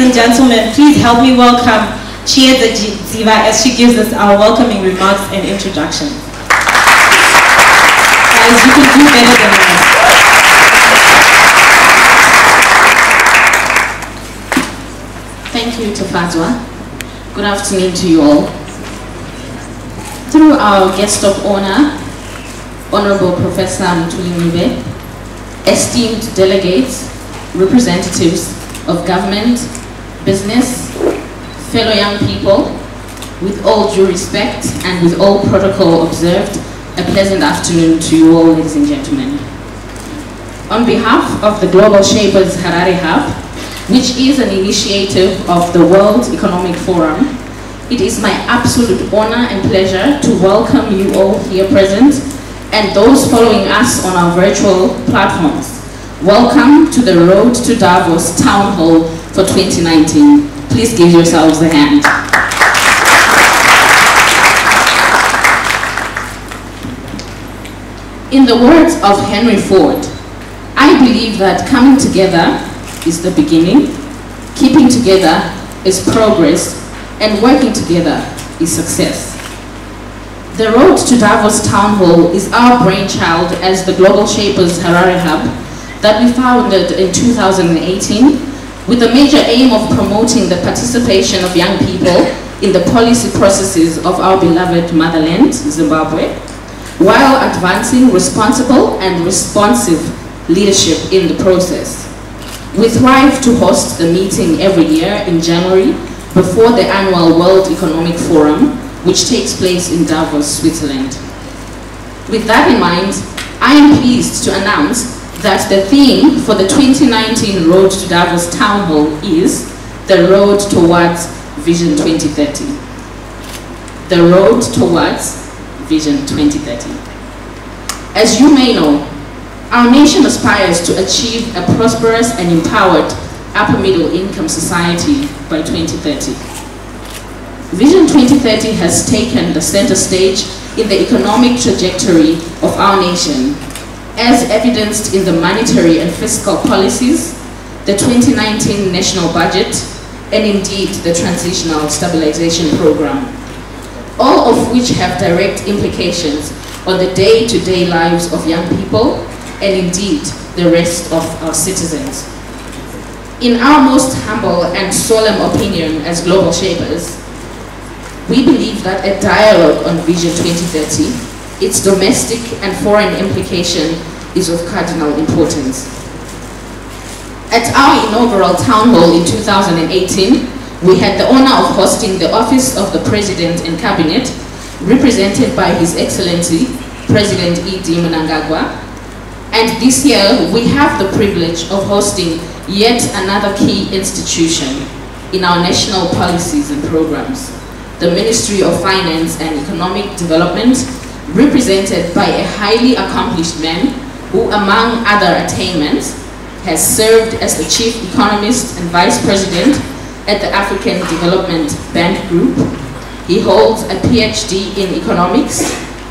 and gentlemen, please help me welcome Chiedza Dziva as she gives us our welcoming remarks and introduction. Guys, you can do better than that. Thank you, Tafadzwa. Good afternoon to you all. Through our guest of honor, Honorable Professor Mthuli, esteemed delegates, representatives of government, business, fellow young people, with all due respect and with all protocol observed, a pleasant afternoon to you all, ladies and gentlemen. On behalf of the Global Shapers Harare Hub, which is an initiative of the World Economic Forum, it is my absolute honor and pleasure to welcome you all here present and those following us on our virtual platforms. Welcome to the Road to Davos Town Hall for 2019. Please give yourselves a hand. In the words of Henry Ford, I believe that coming together is the beginning, keeping together is progress, and working together is success. The Road to Davos Town Hall is our brainchild as the Global Shapers Harare Hub that we founded in 2018 with the major aim of promoting the participation of young people in the policy processes of our beloved motherland, Zimbabwe, while advancing responsible and responsive leadership in the process. We thrive to host the meeting every year in January before the annual World Economic Forum, which takes place in Davos, Switzerland. With that in mind, I am pleased to announce that the theme for the 2019 Road to Davos Town Hall is the Road Towards Vision 2030. The Road Towards Vision 2030. As you may know, our nation aspires to achieve a prosperous and empowered upper middle income society by 2030. Vision 2030 has taken the center stage in the economic trajectory of our nation, as evidenced in the monetary and fiscal policies, the 2019 national budget, and indeed the Transitional Stabilization Program, all of which have direct implications on the day-to-day lives of young people and indeed the rest of our citizens. In our most humble and solemn opinion as Global Shapers, we believe that a dialogue on Vision 2030, its domestic and foreign implication, is of cardinal importance. At our inaugural town hall in 2018, we had the honor of hosting the Office of the President and Cabinet, represented by His Excellency, President E.D. Mnangagwa. And this year, we have the privilege of hosting yet another key institution in our national policies and programs, the Ministry of Finance and Economic Development, represented by a highly accomplished man who, among other attainments, has served as the Chief Economist and Vice President at the African Development Bank Group. He holds a PhD in Economics,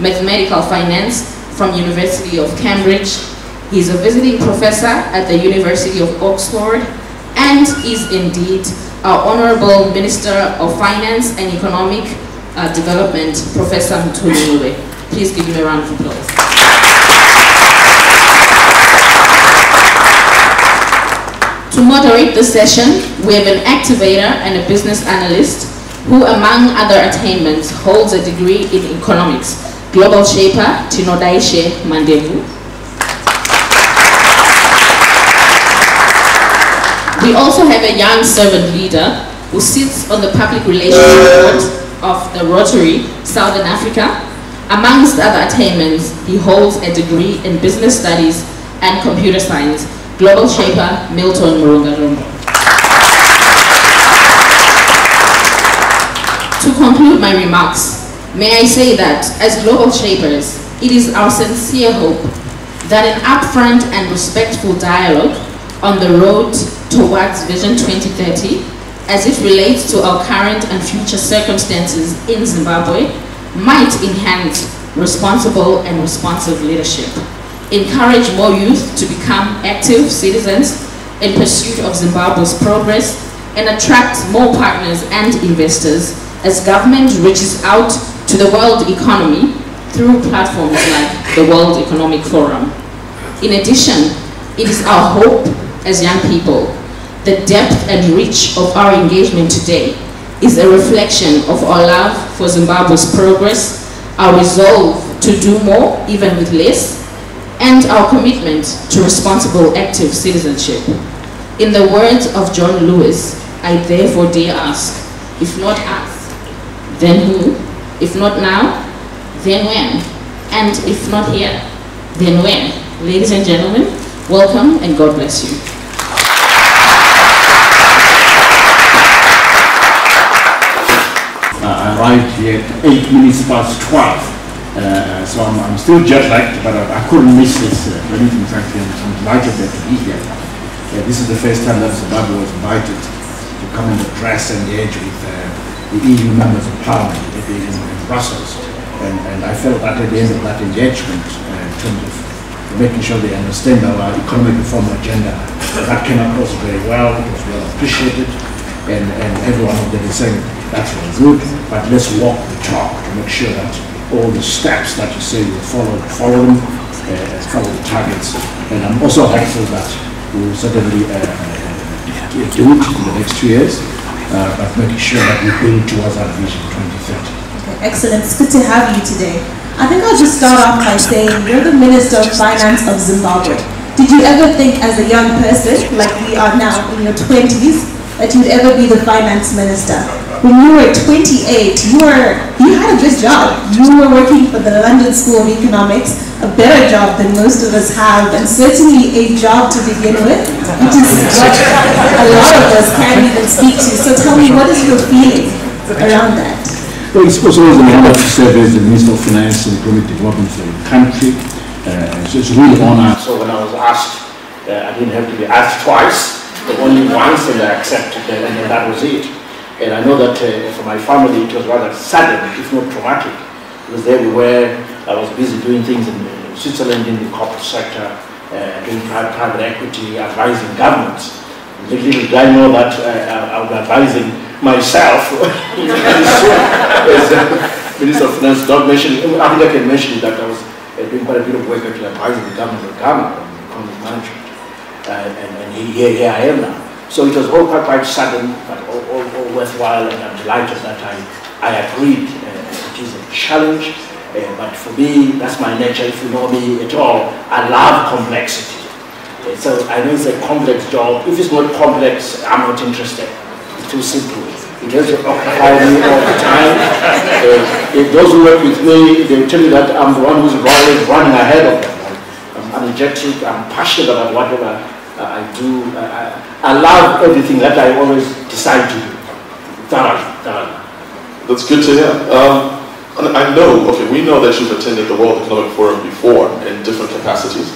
Mathematical Finance from University of Cambridge. He is a visiting professor at the University of Oxford and is indeed our Honorable Minister of Finance and Economic Development, Professor Mthuli. Please give him a round of applause. To moderate the session, we have an activator and a business analyst who, among other attainments, holds a degree in economics, Global Shaper, Tinodaishe Mandevu. We also have a young servant leader who sits on the public relations board of the Rotary, Southern Africa. Amongst other attainments, he holds a degree in business studies and computer science, Global Shaper, Milton Murungarumbo. To conclude my remarks, may I say that as Global Shapers, it is our sincere hope that an upfront and respectful dialogue on the road towards Vision 2030, as it relates to our current and future circumstances in Zimbabwe, might enhance responsible and responsive leadership, encourage more youth to become active citizens in pursuit of Zimbabwe's progress, and attract more partners and investors as government reaches out to the world economy through platforms like the World Economic Forum. In addition, it is our hope as young people, the depth and reach of our engagement today is a reflection of our love for Zimbabwe's progress, our resolve to do more even with less, and our commitment to responsible active citizenship. In the words of John Lewis, I therefore dare ask, if not us, then who? If not now, then when? And if not here, then when? Ladies and gentlemen, welcome and God bless you. I arrived here at 8 minutes past 12, so I'm still jet-lagged, but I couldn't miss this meeting, frankly, and I'm delighted to be here. This is the first time that Zimbabwe was invited to come and address and engage with the EU members of Parliament in Brussels, and I felt that at the end of that engagement, in terms of making sure they understand our economic reform agenda, that came across very well. It was well appreciated, and everyone of them is saying, that's very good, but let's walk the talk to make sure that all the steps that you say you follow them, follow the targets. And I'm also hopeful that we will certainly do it in the next 2 years, but making sure that we build towards that vision 2030. Okay, excellent. It's good to have you today. I think I'll just start off by saying you're the Minister of Finance of Zimbabwe. Did you ever think as a young person, like we are now in your 20s, that you'd ever be the finance minister? When you were 28, you had a good job. You were working for the London School of Economics, a better job than most of us have, and certainly a job to begin with, which is what a lot of us can't even speak to. So tell me, what is your feeling around that? Well, it's also an honor to serve as the Minister of Finance and Economic Development for the country. So it's a real honor. So when I was asked, I didn't have to be asked twice, but only once, and I accepted, and that was it. And I know that for my family it was rather sudden, if not traumatic, because there we were, I was busy doing things in Switzerland in the corporate sector, doing private equity, advising governments. Little did I know that I would be advising myself as Minister of Finance. Not mentioning, I think I can mention that I was doing quite a bit of work actually advising the government of Ghana on economic management. And here I am now. So it was all quite sudden, but all worthwhile, and I'm delighted that I agreed. It is a challenge, but for me, that's my nature. If you know me at all, I love complexity. So I know it's a complex job. If it's not complex, I'm not interested. It's too simple. It has to occupy me all the time. If those who work with me, they will tell you that I'm the one who's always running ahead of them. I'm energetic, I'm passionate about whatever I do. I love everything that I always decide to do. Thoroughly. That's good to hear. I know, we know that you've attended the World Economic Forum before in different capacities,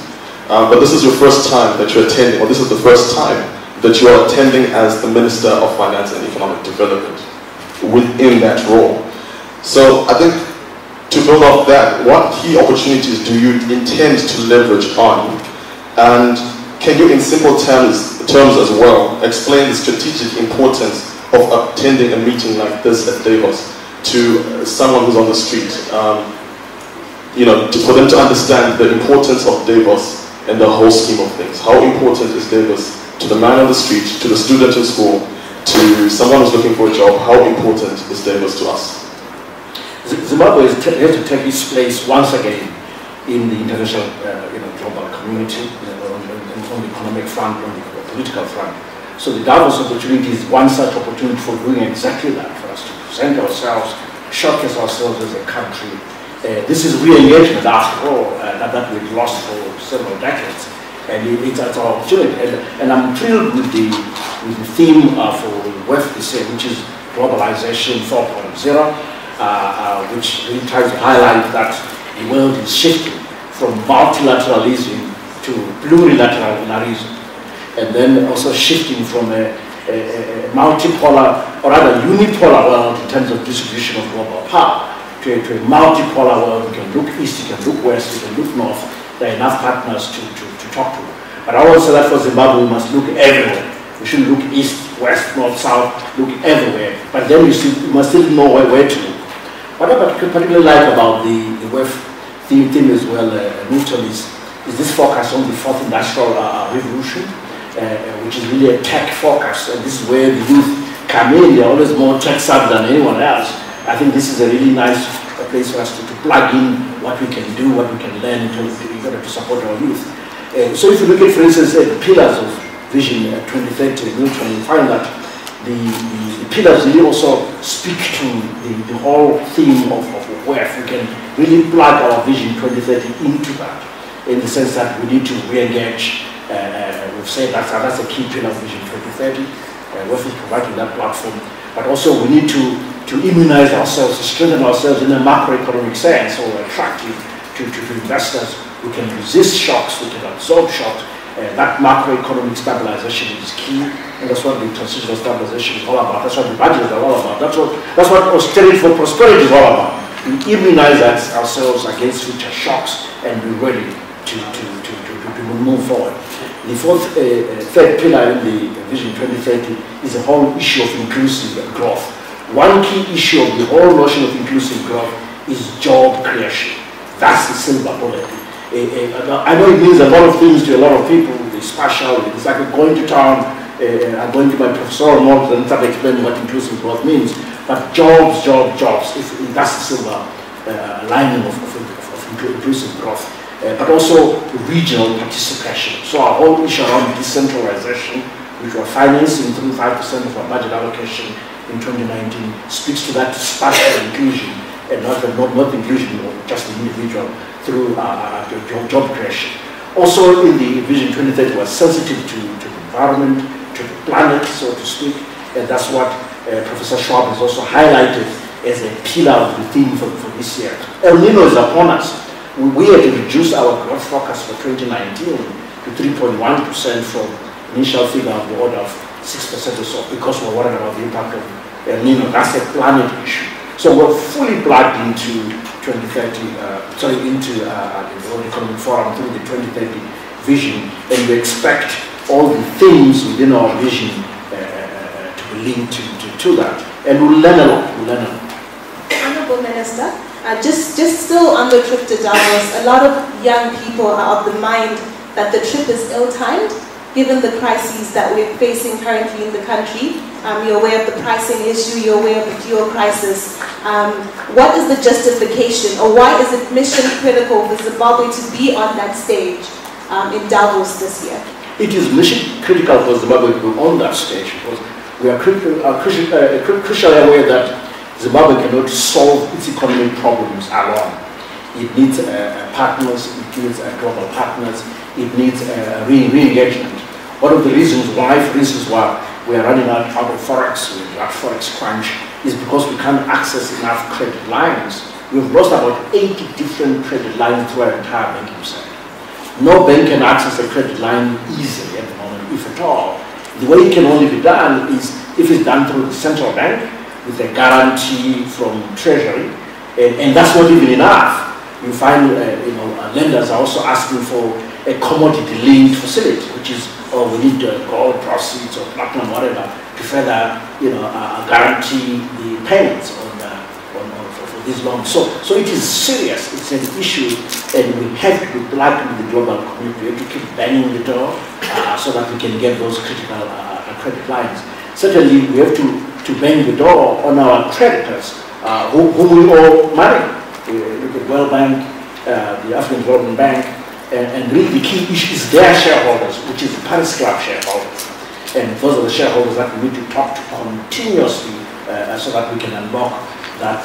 but this is your first time that you're attending, or this is the first time that you are attending as the Minister of Finance and Economic Development within that role. So I think to build off that, what key opportunities do you intend to leverage on? And can you, in simple terms as well, explain the strategic importance of attending a meeting like this at Davos to someone who's on the street? For them to understand the importance of Davos and the whole scheme of things. How important is Davos to the man on the street, to the student in school, to someone who's looking for a job? How important is Davos to us? Zimbabwe has to take its place once again in the international, global community, on the economic front, on the political front. So the Davos opportunity is one such opportunity for doing exactly that, for us to present ourselves, showcase ourselves as a country. This is re-engagement, after all, that we've lost for several decades, and it's our opportunity. And I'm thrilled with the theme for WEF this year, which is Globalization 4.0, which really tries to highlight that the world is shifting from multilateralism to plurilateralism, and then also shifting from a multipolar, or rather unipolar world in terms of distribution of global power to a multipolar world. You can look east, you can look west, you can look north. There are enough partners to talk to. But I also say that for Zimbabwe, we must look everywhere We shouldn't look east, west, north, south, look everywhere. But then you must still know where to look. What I particularly like about the WEF theme as well, Newton, is this focus on the fourth industrial revolution, which is really a tech focus. And this is where the youth come in. They're always more tech savvy than anyone else. I think this is a really nice place for us to plug in what we can do, what we can learn in order to support our youth. So if you look at, for instance, the pillars of Vision 2030, Newton, you find that the pillars really also speak to the whole theme of WEF. We can really plug our Vision 2030 into that, in the sense that we need to re-engage. We've said that's a key pillar of Vision 2030. WEF is providing that platform, but also we need to immunize ourselves, to strengthen ourselves in a macroeconomic sense, or attractive to investors. We can resist shocks, we can absorb shocks. That macroeconomic stabilization is key, and that's what the transitional stabilization is all about. That's what the budget is all about. That's what austerity for prosperity is all about. We immunize ourselves against future shocks and be ready to move forward. The third pillar in the Vision 2030 is the whole issue of inclusive growth. One key issue of the whole notion of inclusive growth is job creation. That's the silver bullet. I know it means a lot of things to a lot of people. It's partial. It's like going to town, I'm going to my professorial notes and start explaining what inclusive growth means. But jobs. That's the silver lining of inclusive growth. But also regional participation. So our whole issue around decentralization, which we're financing through 5% of our budget allocation in 2019, speaks to that spatial inclusion, and not inclusion of just the individual, through job creation. Also in the Vision 2030, we're sensitive to the environment, to the planet, so to speak, and that's what Professor Schwab has also highlighted as a pillar of the theme for this year. El Nino is upon us. We had to reduce our growth forecast for 2019 to 3.1% from initial figure of the order of 6% or so, because we're worried about the impact of El Nino. That's a planet issue. So we're fully plugged into 2030, into the World Economic Forum through the 2030 vision, and we expect all the themes within our vision to be linked to that, and we'll learn a lot. Honorable Minister, just still on the trip to Davos, a lot of young people are of the mind that the trip is ill-timed, given the crises that we're facing currently in the country. You're aware of the pricing issue, you're aware of the fuel crisis. What is the justification, or why is it mission critical for Zimbabwe to be on that stage in Davos this year? It is mission critical for Zimbabwe to be on that stage, because we are crucially aware that Zimbabwe cannot solve its economic problems alone. It needs partners, it needs global partners, it needs re-engagement. One of the reasons why, for instance, why we are running out of forex, we have forex crunch, is because we can't access enough credit lines. We've lost about 80 different credit lines through our entire banking sector. No bank can access a credit line easily at the moment, if at all. The way it can only be done is if it's done through the central bank with a guarantee from Treasury, and that's not even enough. You find lenders are also asking for a commodity-linked facility, which is, we need gold proceeds or platinum, whatever, to further, guarantee the payments for these loans. So it is serious. It's an issue, and we have to be plugged with the global community. We have to keep banging the door so that we can get those critical credit lines. Certainly, we have to bang the door on our creditors, whom we owe money. We look at World Bank, the African Development Bank, and really the key issue is their shareholders, which is the Paris Club shareholders. And those are the shareholders that we need to talk to continuously so that we can unlock that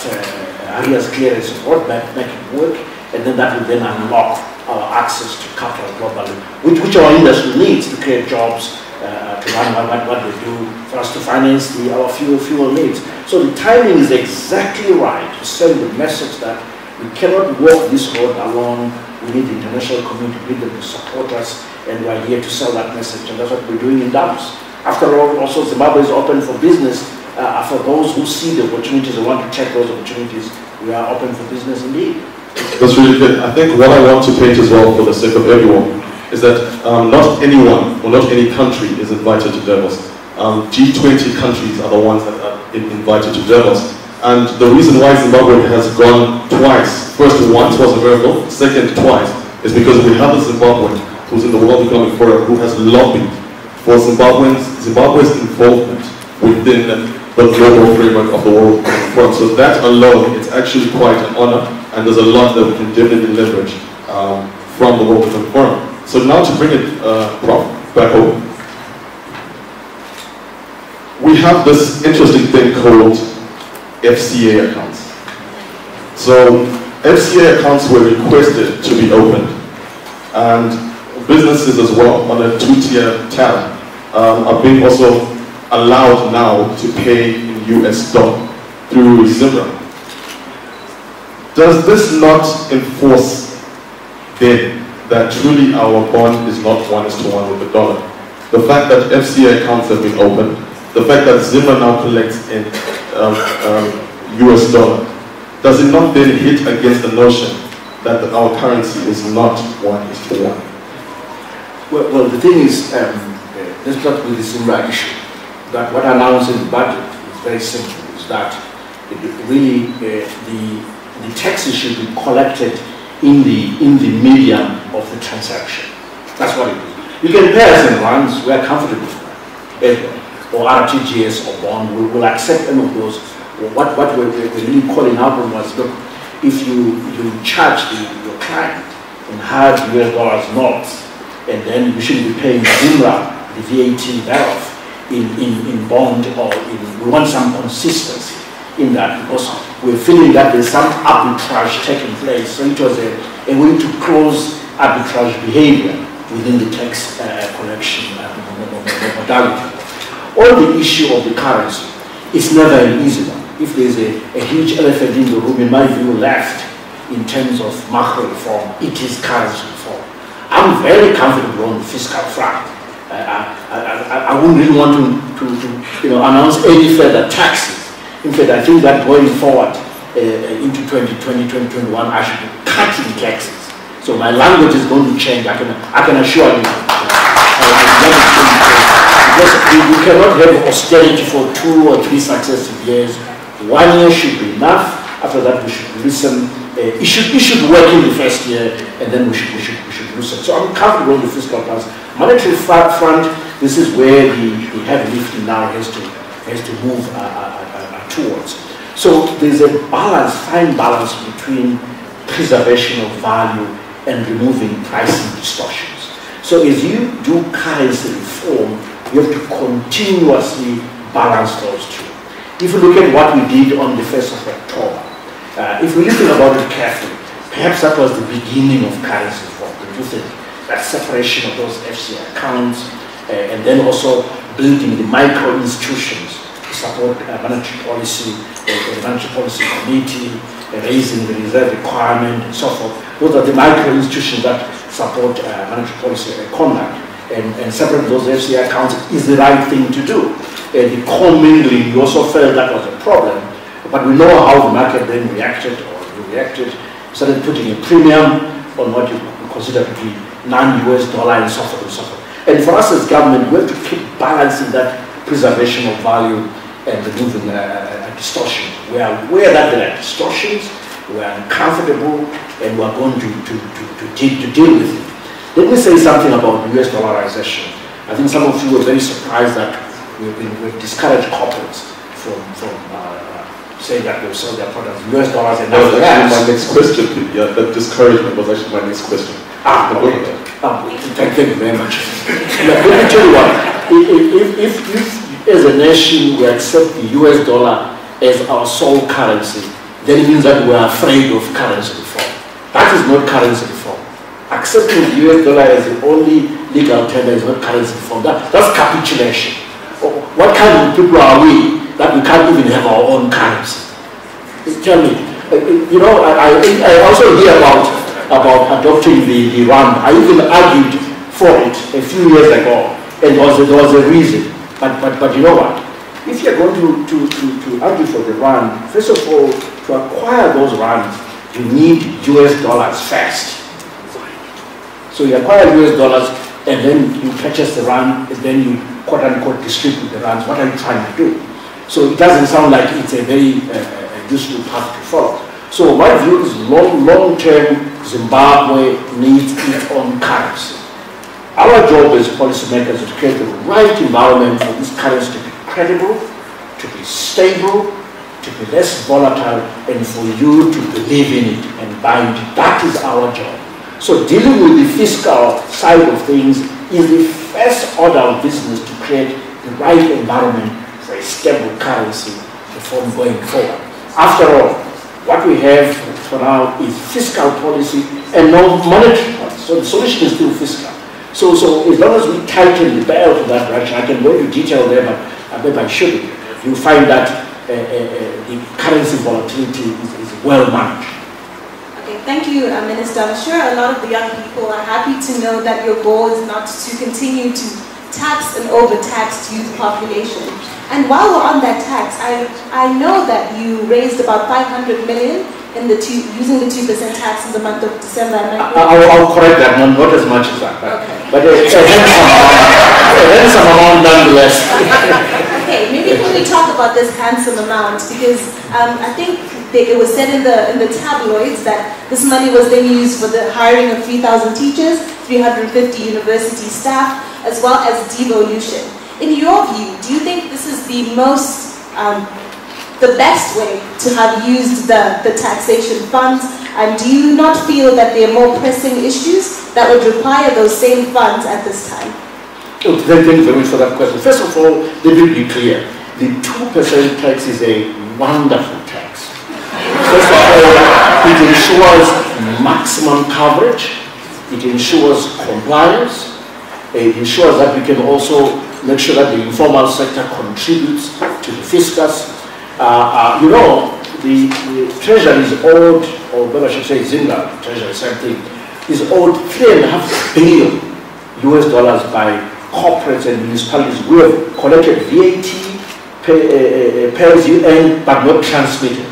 arrears clearance support, make it work, and then that will then unlock our access to capital globally, which our industry needs to create jobs, to run what they do, for us to finance our fuel needs. So the timing is exactly right to send the message that we cannot walk this road alone. We need the international community, we need them to support us, and we are here to sell that message, and that's what we're doing in Davos. After all, also Zimbabwe is open for business. For those who see the opportunities and want to check those opportunities, we are open for business indeed. That's really good. I think what I want to paint as well, for the sake of everyone, is that not anyone or not any country is invited to Davos. G20 countries are the ones that are invited to Davos. And the reason why Zimbabwe has gone twice, first once was a miracle, second twice, is because we have a Zimbabwean who's in the World Economic Forum who has lobbied for Zimbabwe's involvement within the global framework of the World Economic Forum. So that alone, it's actually quite an honor, and there's a lot that we can definitely leverage from the World Economic Forum. So now to bring it, Prof, back home, we have this interesting thing called FCA accounts. So FCA accounts were requested to be opened, and businesses as well on a two-tier tab are being also allowed now to pay in US dollar through Zimra. Does this not enforce then that truly our bond is not 1:1 with the dollar? The fact that FCA accounts have been opened, the fact that Zimra now collects in US dollar, does it not then hit against the notion that our currency is not 1:1? Well, the thing is, let's start with the Zimra issue. That what I announced in the budget is very simple, is that really the taxes should be collected in the medium of the transaction. That's what it is. You can pay us in rands, we are comfortable with that. Or RTGS or bond, we will accept any of those. What we're really calling out on was, look, if you charge your client in hard US dollars notes, and then you shouldn't be paying Zimra, the VAT thereof, in bond, or we want some consistency in that, because we're feeling that there's some arbitrage taking place. So it was a way to close arbitrage behavior within the tax collection modality. On the issue of the currency, it's never an easy one. If there's a huge elephant in the room, in my view, left in terms of macro reform, it is currency reform. I'm very comfortable on the fiscal front. I wouldn't really want to announce any further taxes. In fact, I think that going forward into 2020, 2021, I should be cutting taxes. So my language is going to change. I can assure you. Because we cannot have austerity for 2 or 3 successive years. 1 year should be enough. After that, we should listen. It should work in the first year, and then we should listen. So I'm comfortable with the fiscal plans. Monetary front, this is where the heavy lifting now has to move towards. So there's a balance, fine balance between preservation of value and removing pricing distortions. So as you do currency reform, you have to continuously balance those two. If you look at what we did on the 1st of October, if we think about it carefully, perhaps that was the beginning of currency reform. You think that separation of those FCA accounts, and then also building the micro institutions to support monetary policy, the monetary policy committee, raising the reserve requirement, and so forth. Those are the micro institutions that support monetary policy conduct. And separating those FCA accounts is the right thing to do. The commingling, we also felt that was a problem, but we know how the market then reacted, started putting a premium on what you consider to be non-US dollar and so forth and so forth. And for us as government, we have to keep balancing that preservation of value and removing distortion. We are aware that there are distortions, we are uncomfortable, and we are going to deal with it. Let me say something about US dollarization. I think some of you were very surprised that we've discouraged corporates from saying that they'll sell their products in US dollars and not actually my next question. Yeah, that discouragement was actually my next question. Okay. Thank you very much. Let me tell you what, if as a nation we accept the US dollar as our sole currency, then it means that we are afraid of currency reform. That is not currency reform. Accepting the US dollar as the only legal tender is not currency reform. That's capitulation. What kind of people are we that we can't even have our own currency? Tell me. I also hear about adopting the rand. I even argued for it a few years ago, and there was a reason. But you know what? If you're going to argue for the rand, first of all, to acquire those rands, you need US dollars first. So you acquire US dollars, and then you purchase the rand, and then you quote-unquote distribute the rands. What are you trying to do? So it doesn't sound like it's a very useful path to follow. So my view is long-term, Zimbabwe needs its own currency. Our job as policymakers is to create the right environment for this currency to be credible, to be stable, to be less volatile, and for you to believe in it and buy it. That is our job. So dealing with the fiscal side of things is the first order of business to create the right environment for a stable currency reform going forward. After all, what we have for now is fiscal policy and no monetary policy. So the solution is still fiscal. So as long as we tighten the belt in that direction, I can go into detail there, but maybe I shouldn't. You find that the currency volatility is well managed. Okay, thank you, Minister. I'm sure a lot of the young people are happy to know that your goal is not to continue to tax and overtax youth population. And while we're on that tax, I know that you raised about 500 million in using the 2% tax in the month of December. I'll correct that, not as much as that, but a handsome amount nonetheless. Okay, maybe can we talk about this handsome amount, because I think it was said in the tabloids that this money was then used for the hiring of 3,000 teachers, 350 university staff, as well as devolution. In your view, do you think this is the most, the best way to have used the taxation funds? And do you not feel that there are more pressing issues that would require those same funds at this time? Thank you very much for that question. First of all, let me be clear. The 2% tax is a wonderful tax. First of all, it ensures maximum coverage. It ensures compliance. It ensures that we can also make sure that the informal sector contributes to the fiscus. You know, the Treasury is owed, or maybe I should say Zimba Treasury, same thing, is owed $3.5 billion US dollars by corporates and municipalities. We have collected VAT, pay as you earn, but not transmitted.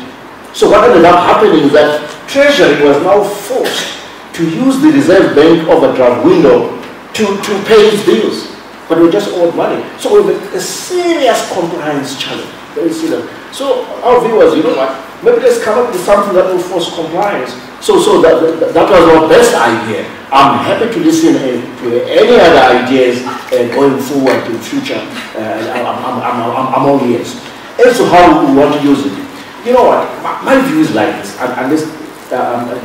So what ended up happening is that Treasury was now forced to use the Reserve Bank overdraft window to pay its bills. But we just owed money. So we have a serious compliance challenge, very serious. So our view was, you know what, maybe let's come up with something that will force compliance. So that was our best idea. I'm happy to listen to any other ideas going forward in the future. I'm all ears. As to how we want to use it, you know what, my view is like this, unless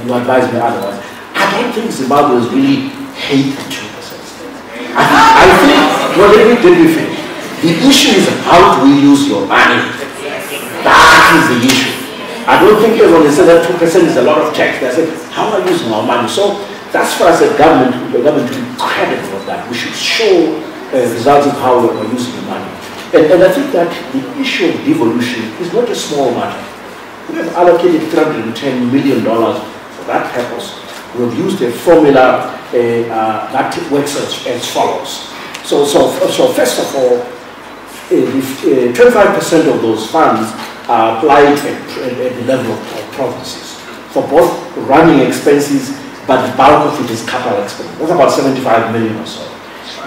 you advise me otherwise. I don't think Zimbabweans really hate the 2%. I think, well, let me finish. The issue is how do we use your money? That is the issue. I don't think everyone said that 2% is a lot of tax. They said, how are we using our money? So that's for us, the government to be credible of that. We should show results of how we're using the money. And I think that the issue of devolution is not a small matter. We have allocated $310 million for that purpose. We have used a formula that works as follows. So first of all, 25% of those funds are applied at the level of provinces for both running expenses, but the bulk of it is capital expenses. That's about 75 million or so.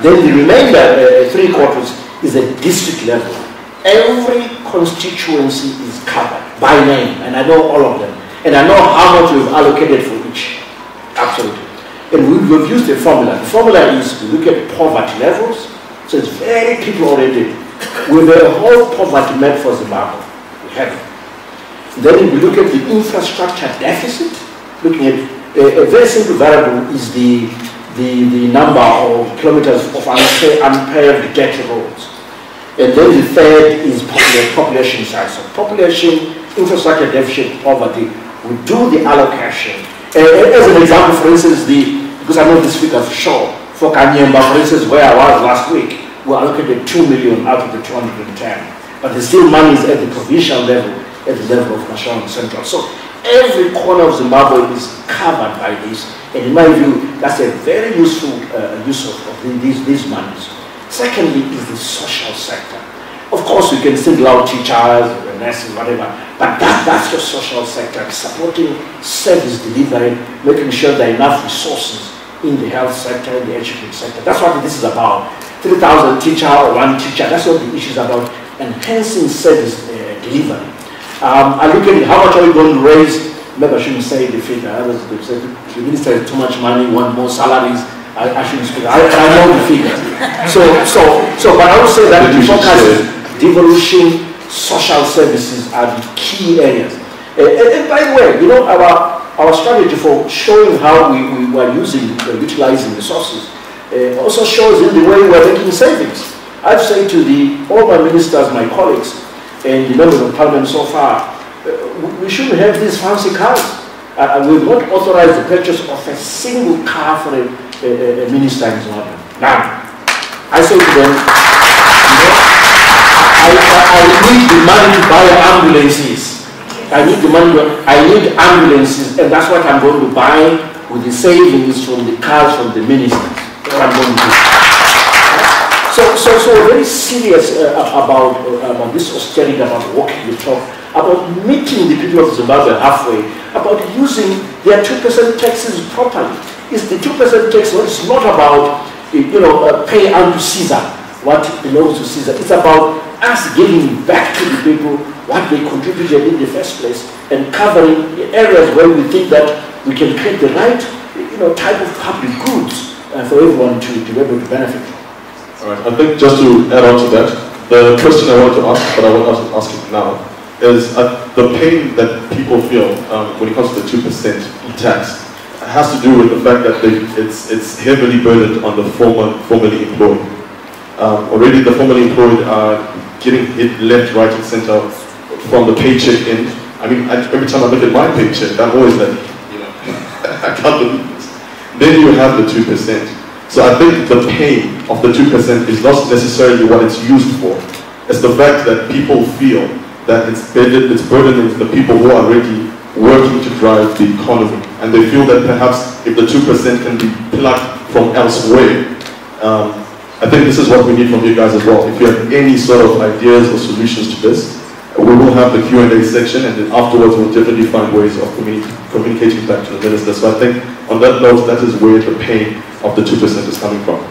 Then the remainder, 3/4, is at district level. Every constituency is covered by name, and I know all of them. And I know how much we've allocated for each. Absolutely. And we've used a formula. The formula is to look at poverty levels. So it's very people-oriented. With a whole poverty map for Zimbabwe. We have it. Then we look at the infrastructure deficit. Looking at a very simple variable is the number of kilometers of unpaved dirt roads. And then the third is population size. So population, infrastructure deficit, poverty. We do the allocation. As an example, for instance, because I know this figure for sure, for Kanyemba, for instance, where I was last week, we allocated 2 million out of the 210. But the still money is at the provincial level, at the level of national and central. So every corner of Zimbabwe is covered by this. And in my view, that's a very useful use of these monies. Secondly is the social sector. Of course, we can single out teachers, nurses, whatever, but that's your social sector, supporting service delivery, making sure there are enough resources in the health sector, in the education sector. That's what this is about. 3,000 teacher or one teacher, that's what the issue is about, enhancing service delivery. I look at it, how much are we going to raise? Maybe I shouldn't say the figure. The minister has too much money, want more salaries. I shouldn't speak. I know the figure. But I would say that the focus, devolution, social services are the key areas. And by the way, you know, our strategy for showing how we were utilizing resources also shows in the way we're making savings. I've said to all my ministers, my colleagues, and the members of parliament so far, we shouldn't have these fancy cars. We've not authorized the purchase of a single car for a minister in Zimbabwe. Now, I say to them, I need the money to buy ambulances. I need ambulances, and that's what I'm going to buy with the savings from the cars from the ministers. That's what I'm going to do. So we're very serious about this austerity, about walking the talk, about meeting the people of Zimbabwe halfway, about using their 2% taxes properly. It's the 2% tax. It's not about pay unto Caesar what belongs to Caesar. It's about us giving back to the people what they contributed in the first place and covering the areas where we think that we can create the right type of public goods for everyone to be able to benefit from. All right, I think just to add on to that, the question I wanted to ask, but I won't ask it now, is the pain that people feel when it comes to the 2% tax has to do with the fact that it's heavily burdened on the formerly employed. Already the formerly employed are getting hit left, right, and center from the paycheck end. I mean, every time I look at my paycheck, I'm always like, I can't believe this. Then you have the 2%. So I think the pain of the 2% is not necessarily what it's used for. It's the fact that people feel that it's burdening the people who are already working to drive the economy. And they feel that perhaps if the 2% can be plucked from elsewhere, I think this is what we need from you guys as well. If you have any sort of ideas or solutions to this, we will have the Q&A section, and then afterwards we'll definitely find ways of communicating back to the minister. So I think on that note, that is where the pain of the 2% is coming from.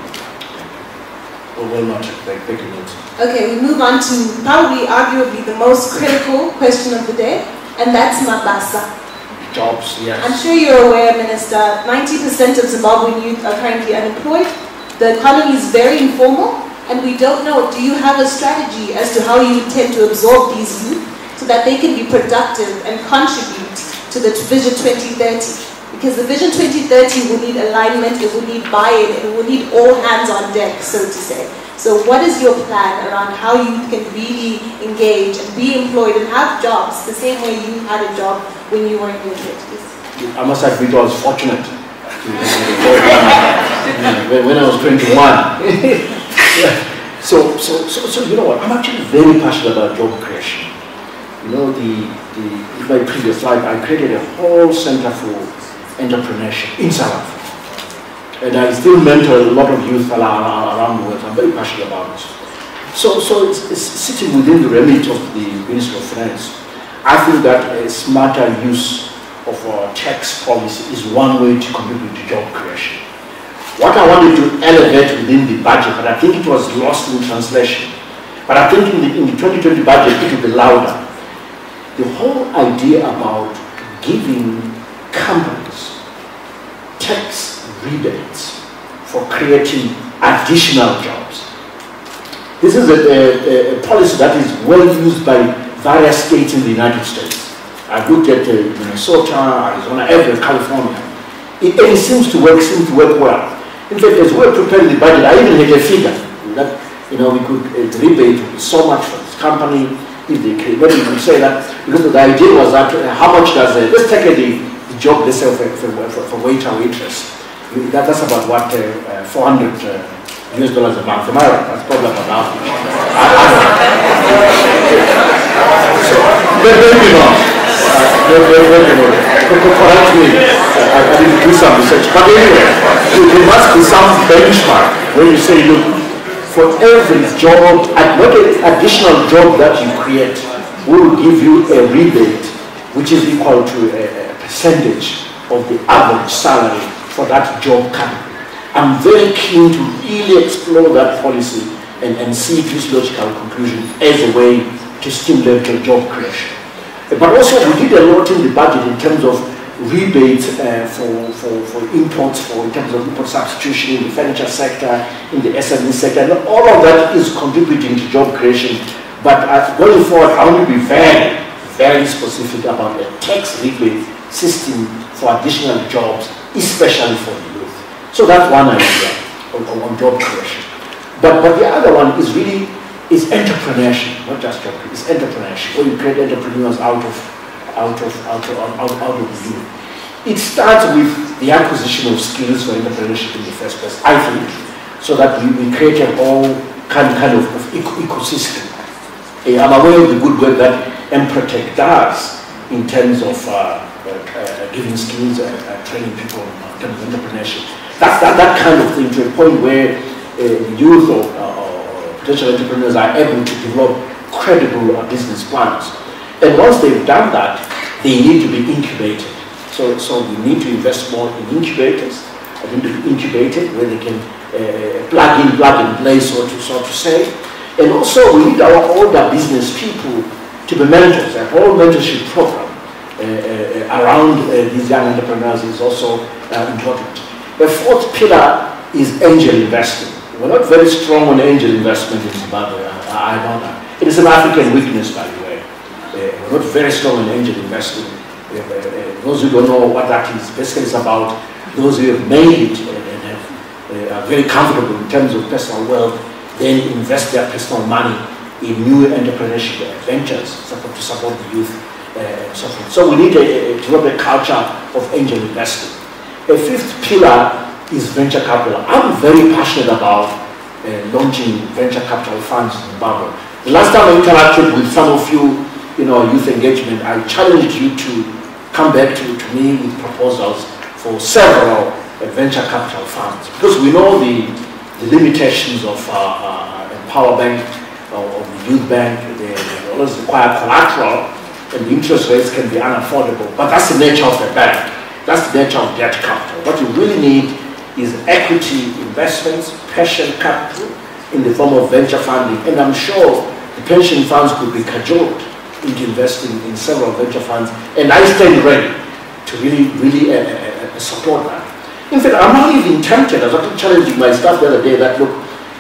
Well noted. Thank you. Okay, we move on to probably arguably the most critical question of the day, and that's Mabasa. Jobs, yes. I'm sure you're aware, Minister, 90% of Zimbabwean youth are currently unemployed. The economy is very informal, and we don't know, do you have a strategy as to how you intend to absorb these youth so that they can be productive and contribute to the Vision 2030? Because the Vision 2030 will need alignment, it will need buy-in, it will need all hands on deck, so to say. So what is your plan around how you can really engage and be employed and have jobs the same way you had a job when you were in your 20s? I must admit I was fortunate. When I was 21. So you know what, I'm actually very passionate about job creation. You know, in my previous life, I created a whole center for entrepreneurship in South Africa. And I still mentor a lot of youth around the world. I'm very passionate about it. So it's sitting within the remit of the Ministry of Finance. I think that a smarter use of our tax policy is one way to contribute to job creation. What I wanted to elevate within the budget, but I think it was lost in translation. But I think in the 2020 budget, it will be louder. The whole idea about giving companies tax rebates for creating additional jobs. This is a policy that is well used by various states in the United States. I've looked at Minnesota, Arizona, California. It seems to work well. In fact, as we were preparing the budget, I even had a figure that we could rebate so much for this company if they create. Maybe you could say that because the idea was that how much does let's take the job, let's say for waiter or waitress. That's about what $400 US a month. Am I right? That's probably about half. Maybe not. Correct me. I didn't do some research. But anyway, there must be some benchmark when you say, look, for every job, not an additional job that you create, we will give you a rebate which is equal to a percentage of the average salary for that job category. I'm very keen to really explore that policy and see this logical conclusion as a way to stimulate the job creation. But also we did a lot in the budget in terms of rebates for imports, in terms of import substitution in the furniture sector, in the SME sector, and all of that is contributing to job creation. But going forward, I want to be very, very specific about a tax rebate system for additional jobs, especially for the youth. So that's one idea on job creation. But the other one is really entrepreneurship, not just job creation. It's entrepreneurship, where you create entrepreneurs out of the youth. It starts with the acquisition of skills for entrepreneurship in the first place, I think, so that we create a whole kind of ecosystem. I'm aware of the good work that Emprotech does in terms of giving skills and training people in terms of entrepreneurship. That's that kind of thing, to a point where the youth or potential entrepreneurs are able to develop credible business plans. And once they've done that, they need to be incubated. So we need to invest more in incubators. They need to be incubated where they can plug and play, so to say. And also we need our older business people to be mentors. A whole mentorship program around these young entrepreneurs is also important. The fourth pillar is angel investing. We're not very strong on angel investment in Zimbabwe. I know that. It is an African weakness, by the way. We're not very strong on angel investing. Those who don't know what that is, basically it's about those who have made it and are very comfortable in terms of personal wealth, then invest their personal money in new entrepreneurship ventures to support the youth and so forth. So we need to develop a culture of angel investing. A fifth pillar is venture capital. I'm very passionate about launching venture capital funds in Zimbabwe. The last time I interacted with some of you in our youth engagement, I challenged you to come back to me with proposals for several venture capital funds, because we know the limitations of Empower Bank or the Youth Bank. They always require collateral, and the interest rates can be unaffordable. But that's the nature of the bank. That's the nature of debt capital. What you really need is equity investments, pension capital in the form of venture funding. And I'm sure the pension funds could be cajoled into investing in several venture funds. And I stand ready to really support that. In fact, I'm not even tempted. I was actually challenging my staff the other day that, look,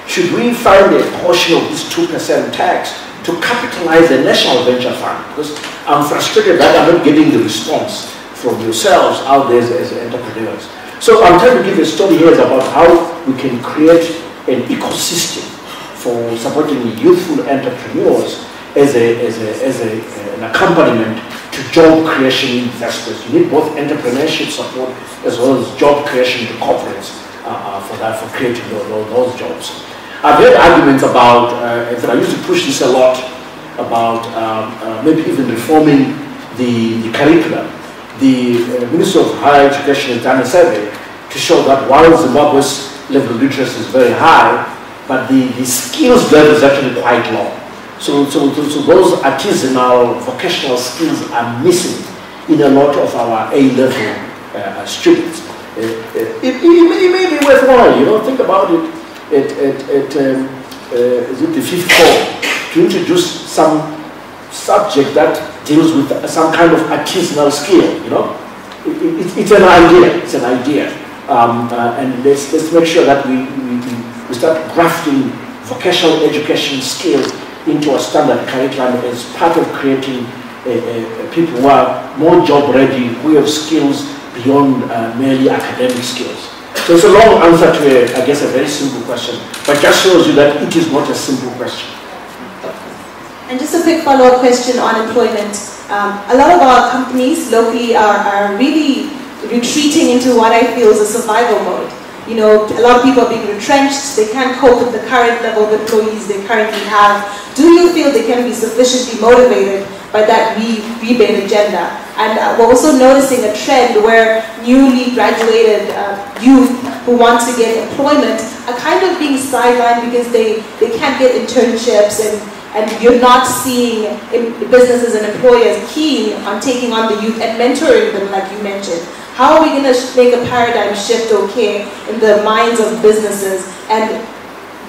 should we find a portion of this 2% tax to capitalize the National Venture Fund? Because I'm frustrated that I'm not getting the response from yourselves out there as entrepreneurs. So I'm trying to give a story here about how we can create an ecosystem for supporting youthful entrepreneurs as an accompaniment to job creation investors. You need both entrepreneurship support as well as job creation to corporates for creating those jobs. I've heard arguments about, and I used to push this a lot, about maybe even reforming the curriculum. The Ministry of Higher Education has done a survey to show that while Zimbabwe's level of literacy is very high, but the skills level is actually quite low. So those artisanal vocational skills are missing in a lot of our A-level students. It may be worthwhile, think about it, is it the fifth form, to introduce some subject that deals with some kind of artisanal skill, It's an idea, and let's make sure that we start grafting vocational education skills into a standard curriculum as part of creating people who are more job ready, who have skills beyond merely academic skills. So it's a long answer to, I guess, a very simple question, but just shows you that it is not a simple question. And just a quick follow-up question on employment. A lot of our companies locally are really retreating into what I feel is a survival mode. A lot of people are being retrenched, they can't cope with the current level of employees they currently have. Do you feel they can be sufficiently motivated by that rebate agenda? And we're also noticing a trend where newly graduated youth who want to get employment are kind of being sidelined because they can't get internships, and you're not seeing businesses and employers keen on taking on the youth and mentoring them, like you mentioned. How are we going to make a paradigm shift, okay, in the minds of businesses? And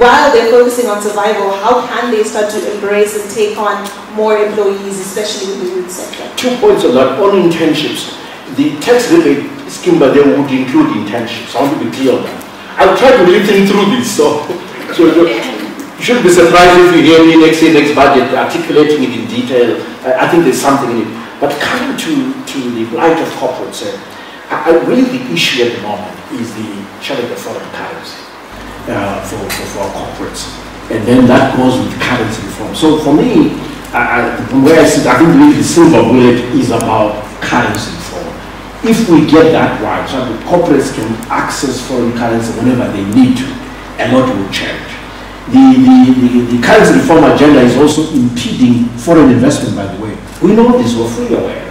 while they're focusing on survival, how can they start to embrace and take on more employees, especially in the youth sector? 2 points on that. On internships, the tax rebate scheme by them would include internships. I want to be clear on that. I'll try to rethink through this. So you shouldn't be surprised if you hear me next budget articulating it in detail. I think there's something in it. But coming to the plight of corporates, I believe the issue at the moment is the challenge of foreign currency for our corporates. And then that goes with currency reform. So for me, from where I sit, I think really the silver bullet is about currency reform. If we get that right, so the corporates can access foreign currency whenever they need to, a lot will change. The currency reform agenda is also impeding foreign investment, by the way. We know this, we're fully aware.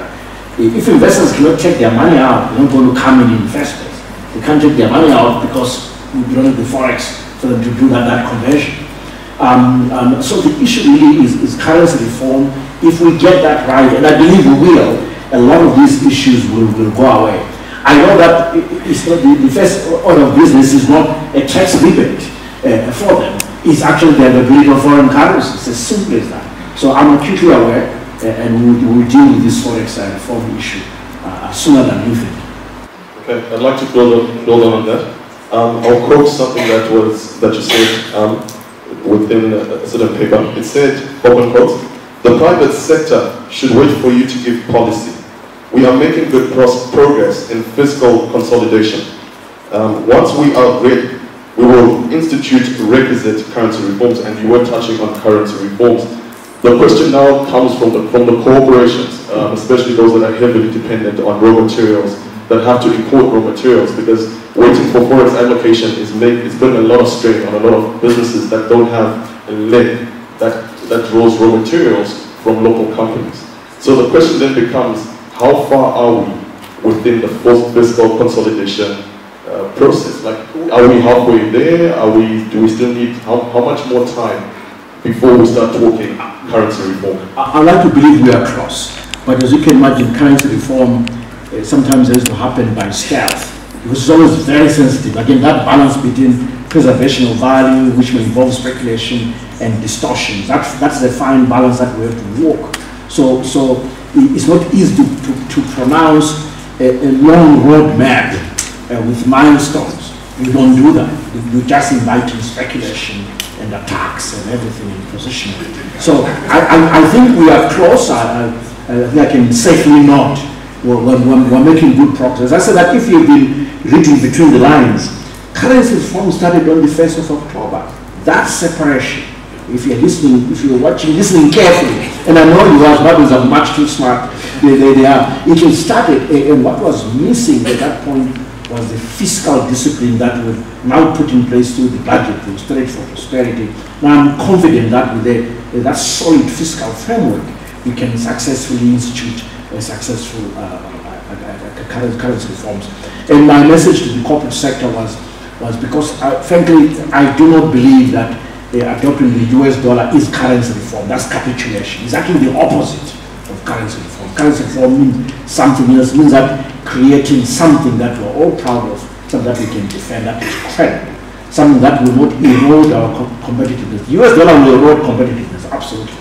If investors cannot take their money out, they're not going to come in investors. They can't take their money out because we don't have the forex for them to do that conversion. So the issue really is currency reform. If we get that right, and I believe we will, a lot of these issues will go away. I know that it's not the first order of business is not a tax rebate for them. It's actually the availability of foreign currency. It's as simple as that. So I'm acutely aware, and we'll deal with this forex reform issue sooner than you think. Okay, I'd like to build on that. I'll quote something that you said within a certain paper. It said, open quote, "The private sector should wait for you to give policy. We are making good progress in fiscal consolidation. Once we are ready, we will institute requisite currency reforms," and you were touching on currency reforms. The question now comes from the corporations, especially those that are heavily dependent on raw materials, that have to import raw materials, because waiting for forex allocation is putting a lot of strain on a lot of businesses that don't have a leg that draws raw materials from local companies. So the question then becomes, how far are we within the fiscal consolidation process? Like, are we halfway there? Do we still need, how much more time before we start talking currency reform? I like to believe we are close, but as you can imagine, currency reform sometimes has to happen by stealth, because it's always very sensitive. Again, that balance between preservation of value, which may involve speculation, and distortions, that's the fine balance that we have to walk. So it's not easy to pronounce a long road map with milestones. You don't do that. You just invite in speculation and attacks and everything in position. So I think we are close. I think I can safely nod. We're making good progress. I said that if you've been reading between the lines, currency reform started on the 1st of October. That separation, if you're listening, if you're listening carefully, and I know you as Bibles are much too smart, they are. It was started, and what was missing at that point was the fiscal discipline that we now put in place through the budget, the Austerity for Prosperity. Now I'm confident that with that solid fiscal framework, we can successfully institute a successful currency reforms. And my message to the corporate sector was because, frankly, I do not believe that adopting the US dollar is currency reform. That's capitulation. It's actually the opposite of currency reform. Currency reform means something else. It means that creating something that we're all proud of, something that we can defend, that is credible, something that will not erode our competitiveness. The US dollar will erode competitiveness, absolutely.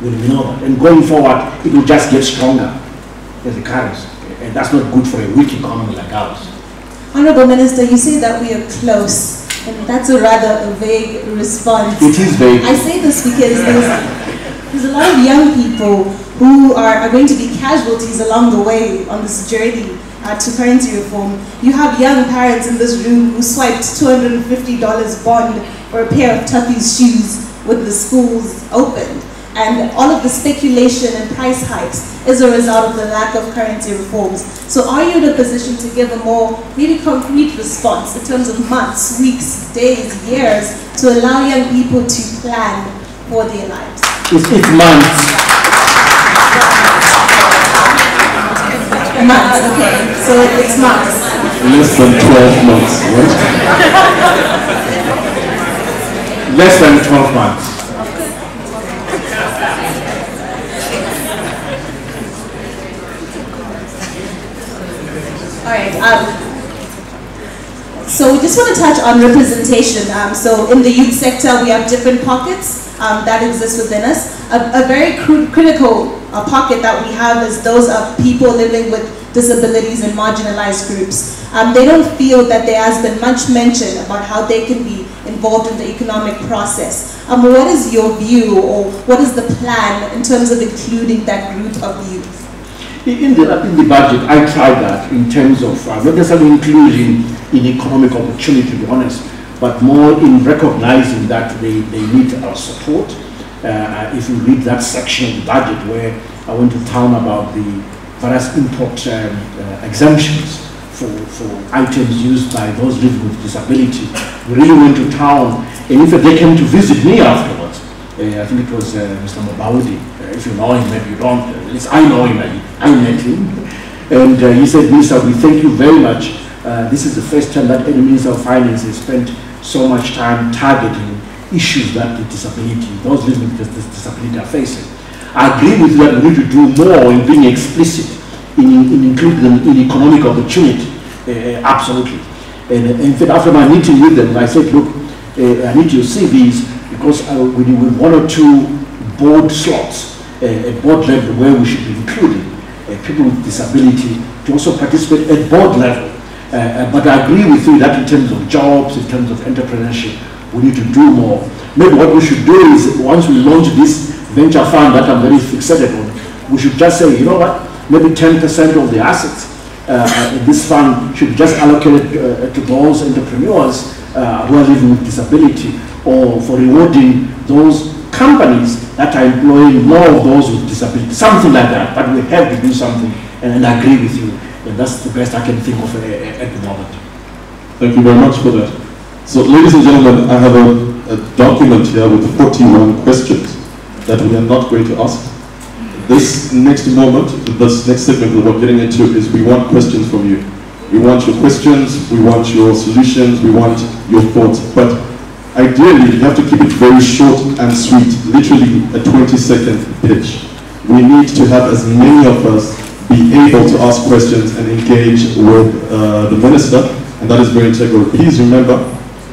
We know that. And going forward, it will just get stronger as a currency. And that's not good for a weak economy like ours. Honorable Minister, you say that we are close. And that's a rather vague response. It is vague. I say this because there's a lot of young people who are going to be casualties along the way on this journey to currency reform. You have young parents in this room who swiped $250 bond for a pair of Tuffy's shoes with the schools opened. And all of the speculation and price hikes is a result of the lack of currency reforms. So are you in a position to give a more maybe concrete response in terms of months, weeks, days, years to allow young people to plan for their lives? It's months. Months, okay. So it's months. Less than 12 months, right? Less than 12 months. right. So we just want to touch on representation. So in the youth sector, we have different pockets that exist within us. A very critical pocket that we have is those of people living with disabilities and marginalized groups. They don't feel that there has been much mention about how they can be involved in the economic process. What is your view, or what is the plan in terms of including that group of youth? In the budget, I tried that in terms of not necessarily inclusion in economic opportunity, to be honest, but more in recognizing that they need our support. If you read that section of the budget where I went to town about the various import exemptions for items used by those living with disability, we really went to town, and in fact they came to visit me afterwards. I think it was Mr. Mabawudi. If you know him, maybe you don't. At least I know him. I met him, and he said, "Minister, we thank you very much. This is the first time that any Minister of Finance has spent so much time targeting issues that those living with disability are facing." I agree with you that we need to do more in being explicit in including them in economic opportunity. Absolutely. And in fact, after my meeting with them, I said, "Look, I need you to see these because we need one or two board slots at board level where we should be including people with disability to also participate at board level." But I agree with you that in terms of jobs, in terms of entrepreneurship, we need to do more. Maybe what we should do is, once we launch this venture fund that I'm very fixated on, we should just say, you know what, maybe 10% of the assets in this fund should just allocate to those entrepreneurs who are living with disability, or for rewarding those companies that are employing more of those with disability, something like that. But we have to do something, and I agree with you, and that's the best I can think of at the moment. Thank you very much for that. So, ladies and gentlemen, I have a document here with 41 questions that we are not going to ask. This next moment, this next segment that we're getting into is we want questions from you. We want your questions, we want your solutions, we want your thoughts. But ideally, you have to keep it very short and sweet, literally a 20-second pitch. We need to have as many of us be able to ask questions and engage with the minister, and that is very integral. Please remember,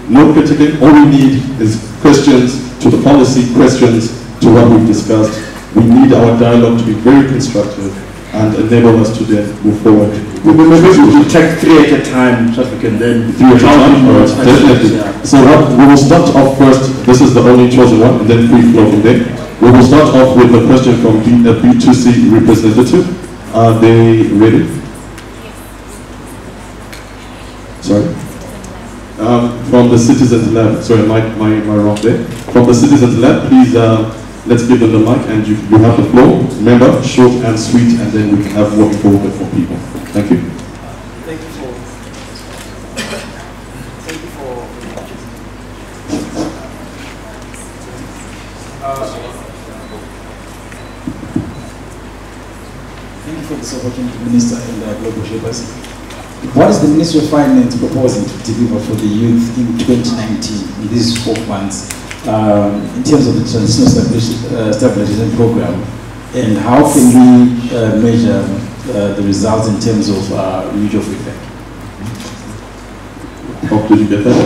no criticism, all we need is questions to the policy, questions to what we've discussed. We need our dialogue to be very constructive and enable us to then move forward. Maybe we'll take 3 at a time so we can then... 3 at a time, definitely. Yeah. So we will start off first, this is the only chosen one, and then free flow from there. We will start off with a question from the B2C representative. Are they ready? Sorry? From the Citizens Lab, sorry, my wrong there. From the Citizens Lab, please, let's give them the mic and you have the floor. Remember, short and sweet, and then we can have what forward for people. Thank you. Thank you for this opportunity, Minister and Global Shapers. What is the Ministry of Finance proposing to deliver for the youth in 2019 in these 4 months in terms of the transitional stabilization program, and how can we measure the results in terms of reach of effect? How did you get that?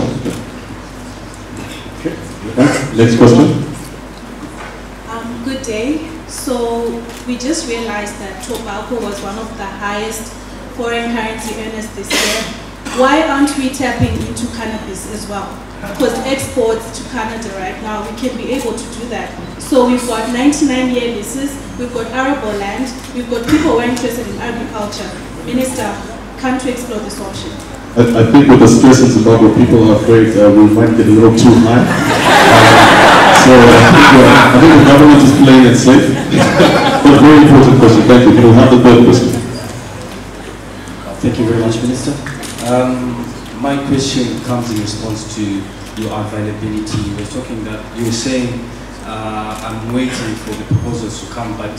Okay. Next question. Good day. So we just realized that tobacco was one of the highest foreign currency earners this year. Why aren't we tapping into cannabis as well? Because exports to Canada right now, we can be able to do that. So we've got 99-year leases, we've got arable land, we've got people who are interested in agriculture. Minister, can't we explore this option? I think with the stress in Zimbabwe, people are afraid we might get a little too high. So I think the government is playing it safe. But a very important question. Thank you. We'll have the third question. Thank you very much, Minister. My question comes in response to your availability. You were talking that you were saying I'm waiting for the proposals to come, but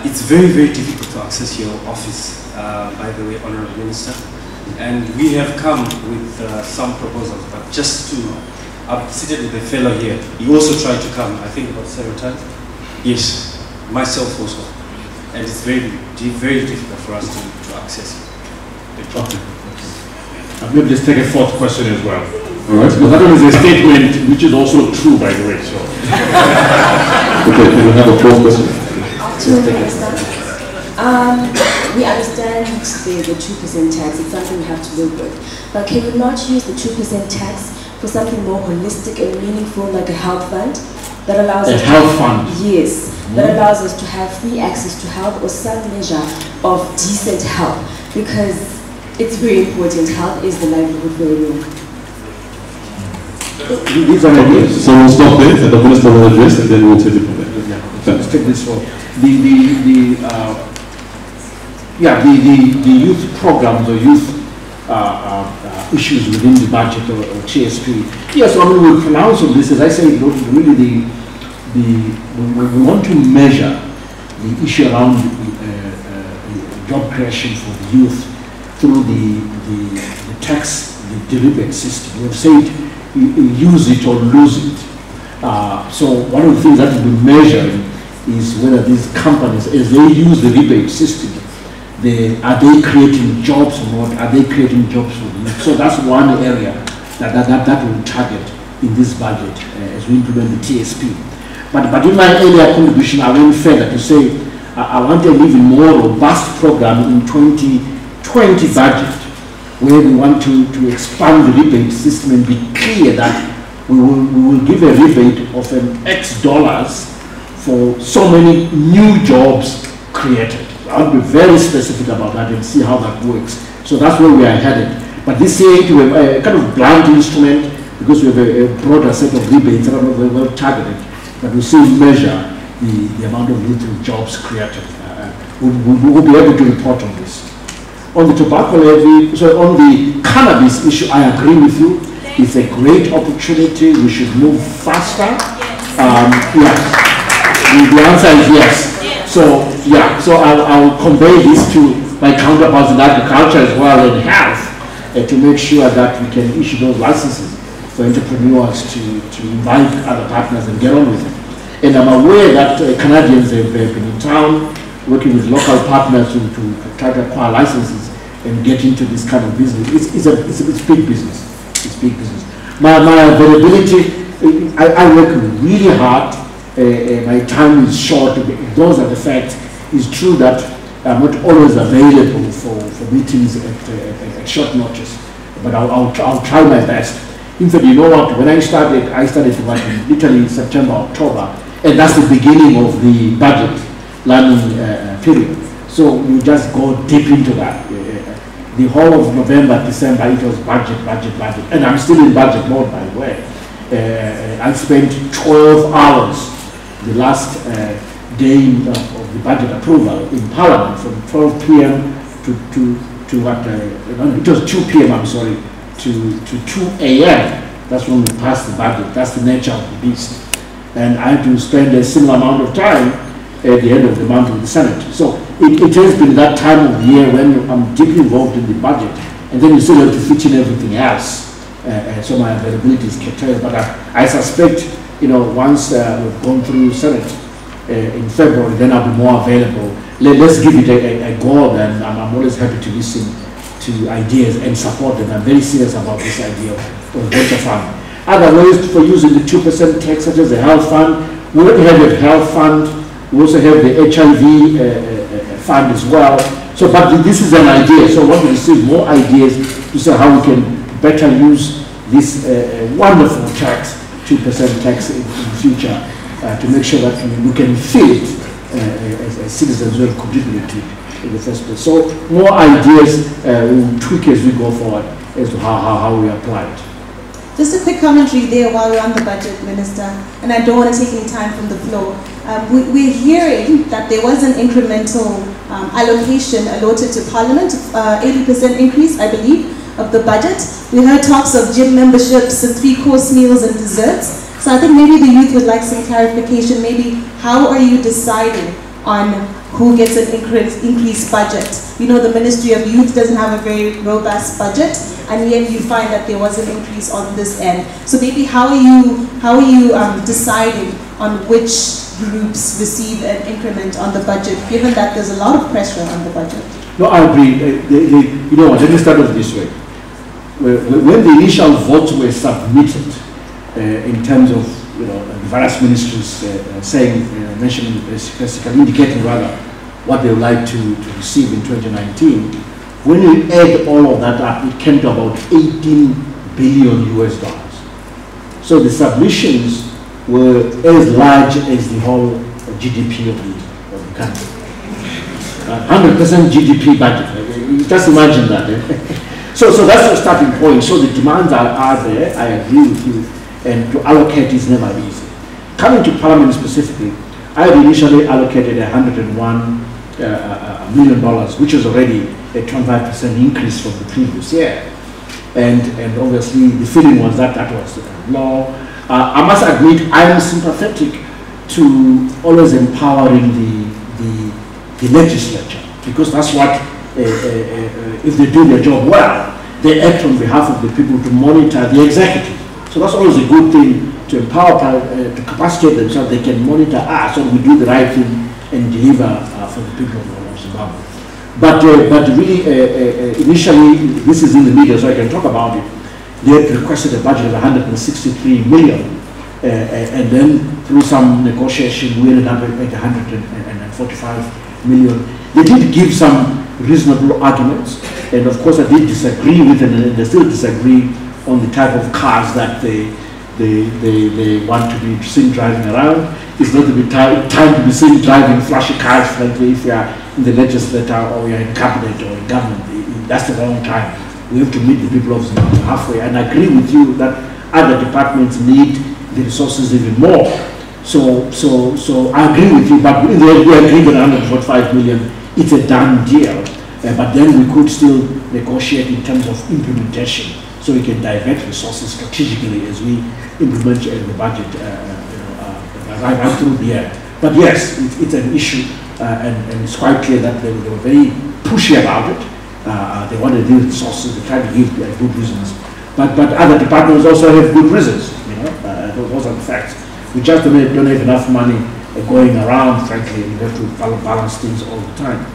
it's very, very difficult to access your office, by the way, Honorable Minister. And we have come with some proposals, but just to, I've seated with a fellow here. He also tried to come, I think about 7 times. Yes, myself also. And it's very, very difficult for us to access it. Okay. Maybe just take a fourth question as well. All right. Because that one is a statement which is also true, by the way. So. Okay, we have a fourth question. We understand the 2% tax, it's something we have to live with. But can we not use the 2% tax for something more holistic and meaningful, like a health fund? That allows us health fund? Yes, that allows us to have free access to health or some measure of decent health. Because it's very important, health is the livelihood for everyone. These are ideas. So we'll stop there, and the Minister will address, and then we'll take it from there. Let's take this one. The youth programs or youth issues within the budget or TSP. Yes, I mean, we'll pronounce on this, as I say, really we want to measure the issue around job creation for the youth through the tax, the deliberate system. We have said use it or lose it. So one of the things that we measure is whether these companies, as they use the rebate system, are they creating jobs or not? Are they creating jobs for the youth? So that's one area that will target in this budget as we implement the TSP. But in my earlier contribution, I went further to say I want an even more robust program in 2020 budget, where we want to expand the rebate system and be clear that we will give a rebate of an X dollars for so many new jobs created. I'll be very specific about that and see how that works. So that's where we are headed. But this year, we have a kind of blunt instrument because we have a broader set of rebates that are not very well targeted. But we still measure the amount of little jobs created. We'll be able to report on this. On the tobacco levy, so on the cannabis issue, I agree with you. It's a great opportunity. We should move faster. Yes. The answer is yes. So yeah, so I'll convey this to my counterparts in agriculture as well and health to make sure that we can issue those licenses for entrepreneurs to invite other partners and get on with it. And I'm aware that Canadians have been in town working with local partners to try to acquire licenses and get into this kind of business. It's big business. It's big business. My availability, I work really hard. My time is short. Those are the facts. It's true that I'm not always available for meetings at short notice, but I'll try my best. In fact, you know what? When I started literally September, October, and that's the beginning of the budget planning period. So you just go deep into that. The whole of November, December, it was budget, and I'm still in budget mode, by the way. I spent 12 hours the last day of the budget approval in Parliament from 12 p.m. to what, it was 2 p.m., I'm sorry, to 2 a.m. That's when we passed the budget. That's the nature of the beast. And I had to spend a similar amount of time at the end of the month with the Senate. So it has been that time of the year when I'm deeply involved in the budget, and then you still have to fit in everything else. So my availability is curtailed, but I suspect, once we've gone through Senate in February, then I'll be more available. Let's give it a go, and I'm always happy to listen to ideas and support them. I'm very serious about this idea of venture fund. Other ways for using the 2% tax, such as the health fund. We already have a health fund. We also have the HIV fund as well. So, but this is an idea. So I want to receive more ideas to see how we can better use this wonderful tax, 2% tax in the future, to make sure that we can feel it as citizens who have contributed in the first place. So more ideas we'll tweak as we go forward as to how we apply it. Just a quick commentary there while we're on the budget, Minister, and I don't want to take any time from the floor. We're hearing that there was an incremental allocation allotted to Parliament, 80% increase, I believe, of the budget. We heard talks of gym memberships and 3-course meals and desserts. So I think maybe the youth would like some clarification. Maybe how are you deciding on who gets an increased budget? You know, the Ministry of Youth doesn't have a very robust budget, and yet you find that there was an increase on this end. So maybe how are you deciding on which groups receive an increment on the budget, given that there's a lot of pressure on the budget? No, I agree. You know what, let me start off this way. When the initial votes were submitted, in terms of the various ministries mentioning, basically indicating rather what they would like to receive in 2019, when you add all of that up, it came to about $18 billion US. So the submissions were as large as the whole GDP of the country. 100% GDP budget. Just imagine that. So that's the starting point. So the demands are there. I agree with you. And to allocate is never easy. Coming to Parliament specifically, I had initially allocated $101 million, which was already a 25% increase from the previous year. And obviously the feeling was that was low. I must admit I am sympathetic to always empowering the legislature, because that's what, if they do their job well, they act on behalf of the people to monitor the executive. So that's always a good thing, to empower, to capacitate themselves. They can monitor us, so we do the right thing and deliver for the people of Zimbabwe. But really, initially, this is in the media, so I can talk about it. They had requested a budget of 163 million, and then through some negotiation, we ended up at 145 million. They did give some reasonable arguments, and of course I did disagree with them, and they still disagree on the type of cars that they want to be seen driving around. It's not the time to be seen driving flashy cars, frankly, if you are in the legislature or you are in cabinet or in government. That's the wrong time. We have to meet the people of Zimbabwe halfway, and I agree with you that other departments need the resources even more. So I agree with you, but in the end, we agreed on 145 million. It's a done deal, but then we could still negotiate in terms of implementation, so we can divert resources strategically as we implement the budget right through the year. But yes, it's an issue, and it's quite clear that they were very pushy about it. They wanted the resources, they tried to give good reasons. But other departments also have good reasons, those are the facts. We just don't have enough money going around, frankly, and we have to balance things all the time.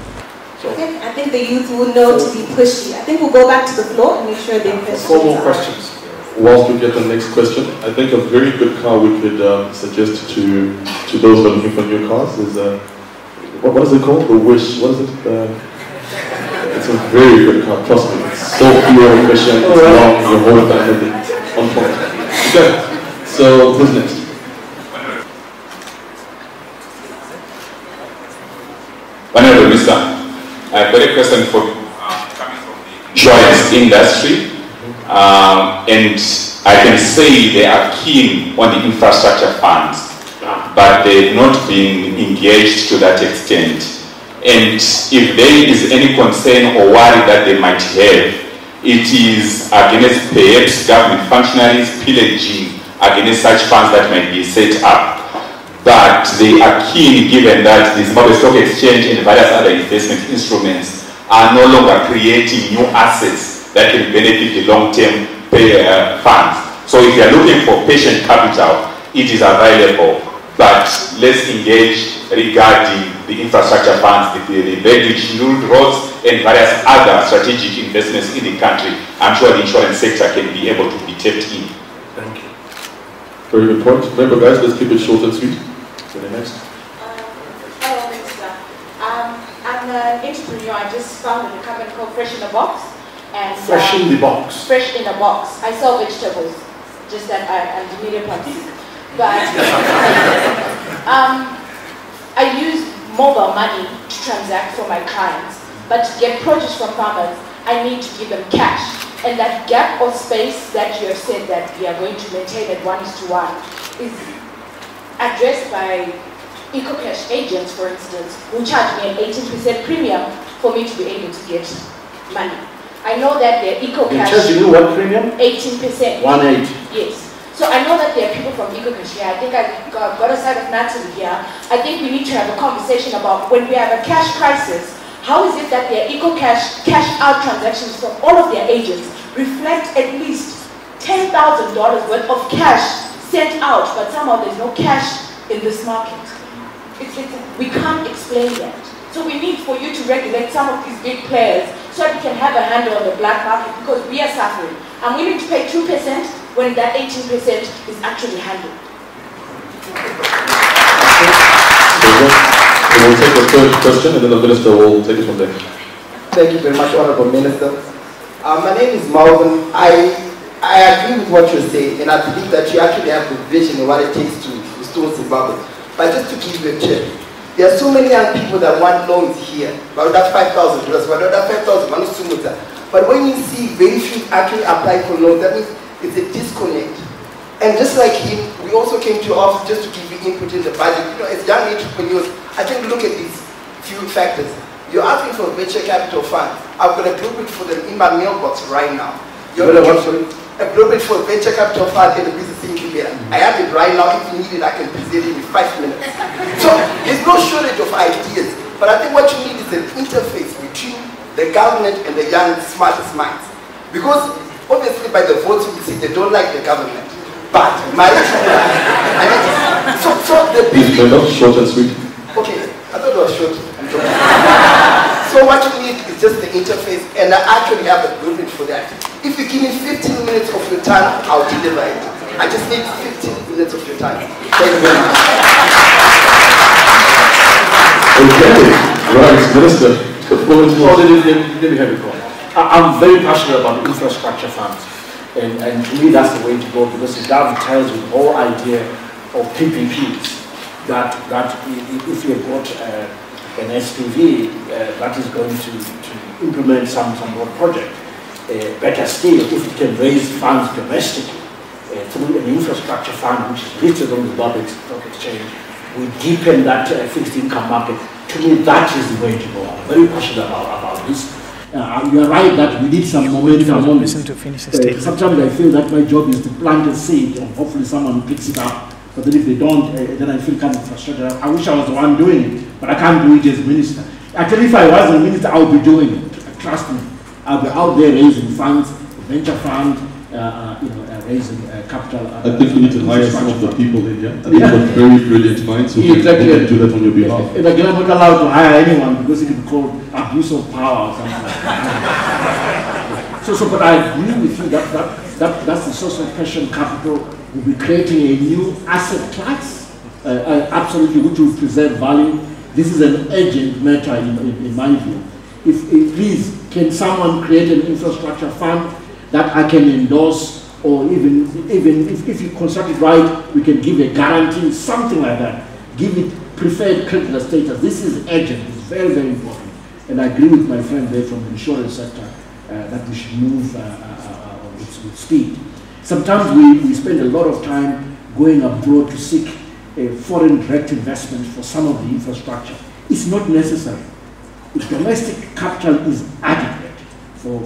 So I think the youth will know to be pushy. I think we'll go back to the floor and make sure they questions. 4 more questions. Whilst we get the next question, I think a very good car we could suggest to those who are looking for new cars is, what is it called? The Wish. What is it? It's a very good car, trust me. It's so pure, efficient, it's long, your whole family on point. Okay, so who's next? Honorable Minister, I've got a question for coming from the insurance industry, and I can say they are keen on the infrastructure funds, but they've not been engaged to that extent. And if there is any concern or worry that they might have, it is against perhaps government functionaries pillaging against such funds that might be set up. But they are keen, given that the Zimbabwe Stock Exchange and various other investment instruments are no longer creating new assets that can benefit the long-term funds. So if you are looking for patient capital, it is available. But let's engage regarding the infrastructure funds, the very roads and various other strategic investments in the country. I'm sure the insurance sector can be able to be tapped in. Thank you. Very good point. Remember guys, let's keep it short and sweet. Okay, next. Hello, Minister. I'm an entrepreneur. I just founded a company called Fresh in a Box. And, Fresh in the Box. Fresh in a Box. I sell vegetables, just that I'm the media party. But I use mobile money to transact for my clients. But to get produce from farmers, I need to give them cash. And that gap of space that you have said that we are going to maintain at 1:1 is addressed by EcoCash agents, for instance, who charge me an 18% premium for me to be able to get money. I know that their EcoCash... They charge you what premium? 18%. 1/8. Yes. So I know that there are people from EcoCash here. I think I've got a side of Natalie here. I think we need to have a conversation about when we have a cash crisis, how is it that their EcoCash cash out transactions from all of their agents reflect at least $10,000 worth of cash sent out, but somehow there's no cash in this market. We can't explain that. So we need for you to regulate some of these big players so that we can have a handle on the black market, because we are suffering. I'm willing to pay 2% when that 18% is actually handled. We'll take the third question and then the minister will take it from there. Thank you very much, Honorable Minister. My name is Malvin. I agree with what you're saying, and I believe that you actually have the vision of what it takes to restore Zimbabwe. But just to give you a tip, there are so many young people that want loans here. But that $5,000, but that $5,000, but when you see very few actually apply for loans, that means it's a disconnect. And just like him, we also came to office just to give you input in the budget. You know, as young entrepreneurs, I think look at these few factors. You're asking for a venture capital fund. I've got a blueprint for them in my mailbox right now. You're a blueprint for a venture capital fund in the business incubator. I have it right now. If you need it, I can present it in 5 minutes. So there's no shortage of ideas. But I think what you need is an interface between the government and the young, smartest minds. Because obviously by the votes we see, they don't like the government. But my so the Please turn off short and sweet. Okay, I thought it was short. So what you need is just the interface, and I actually have a blueprint for that. If you give me 15 minutes of your time, I'll deliver it. I just need 15 minutes of your time. Thank you very much. Okay, right, Minister. Let me have it go. I'm very passionate about the infrastructure funds. And to me, that's the way to go, because it dovetails with the whole idea of PPPs. That if you've got an SPV that is going to implement some more project, better still, if it can raise funds domestically through an infrastructure fund which is listed on the Zimbabwe Stock Exchange, we deepen that fixed income market. To me, that is the way to go. I'm very passionate about this. You are right that we need some momentum on this. Sometimes I feel that my job is to plant a seed and hopefully someone picks it up. But then if they don't, then I feel kind of frustrated. I wish I was the one doing it, but I can't do it as a minister. Actually, if I was a minister, I would be doing it. Trust me. I'll be out there raising funds, venture fund, raising capital. I think you need to hire some of the people in here. I think you've got very brilliant minds who can do that on your behalf. And again, I'm not allowed to hire anyone because it could be called abuse of power or something like that. But I agree with you that's the source of passion capital. We'll be creating a new asset class, absolutely, which will preserve value. This is an urgent matter in my view. If please, can someone create an infrastructure fund that I can endorse, or even if you construct it right, we can give a guarantee, something like that. Give it preferred creditor status. This is urgent. It's very, very important. And I agree with my friend there from the insurance sector that we should move with speed. Sometimes we spend a lot of time going abroad to seek foreign direct investment for some of the infrastructure. It's not necessary. The domestic capital is adequate for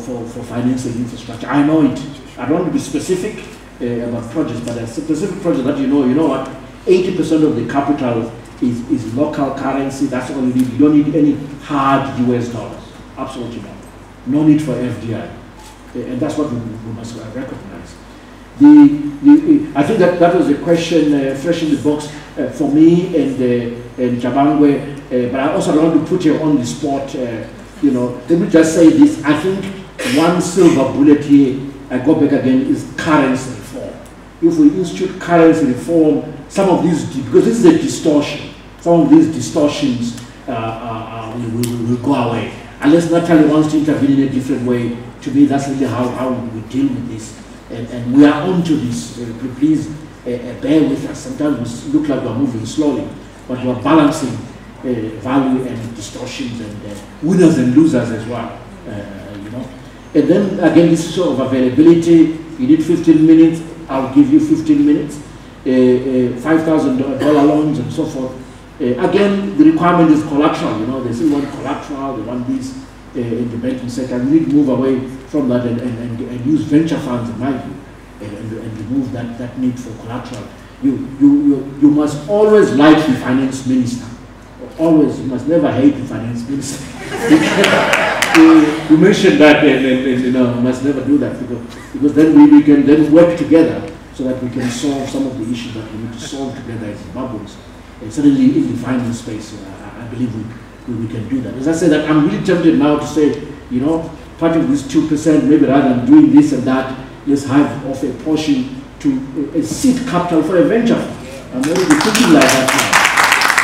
financing infrastructure. I know it. I don't want to be specific about projects, but a specific project that you know what, 80% of the capital is local currency. That's all you need. You don't need any hard US dollars. Absolutely not. No need for FDI. And that's what we must recognize. I think that was a question fresh in the box for me and Jabangwe, but I also don't want to put you on the spot. Let me just say this. I think one silver bullet here, I go back again, is currency reform. If we institute currency reform, some of these, because this is a distortion, some of these distortions will go away. Unless Natalie wants to intervene in a different way, to me that's really how we deal with this. And we are onto this. Please bear with us. Sometimes we look like we're moving slowly, but we're balancing value and distortions and winners and losers as well. And then again, this issue of availability. You need 15 minutes. I'll give you 15 minutes. $5,000 loans and so forth. Again, the requirement is collateral. They still want collateral. They want this in the banking sector. We need to move away from that and use venture funds, in my view, and remove that need for collateral. You must always like the finance minister. Always, you must never hate the finance minister. You mentioned that, and you must never do that because then we can then work together so that we can solve some of the issues that we need to solve together as Zimbabweans. And certainly in the finance space, I believe we can do that. As I said, that I'm really tempted now to say, you know, part of this 2%, maybe rather than doing this and that, let's have off a portion to a seed capital for a venture fund. I'm already thinking like that now.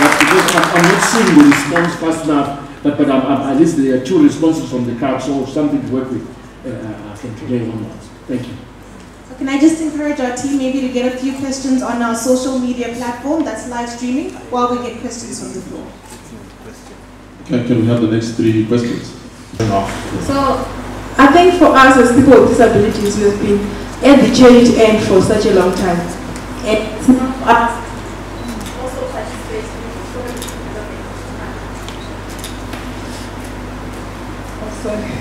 But because I'm not seeing the response fast enough, but at least there are 2 responses from the crowd, so something to work with from today onwards. Thank you. So can I just encourage our team maybe to get a few questions on our social media platform that's live streaming while we get questions from the floor. Okay, can we have the next 3 questions? So, I think for us as people with disabilities, we have been at the charity end for such a long time. And it's not for us also participate in the economic development. Oh, sorry.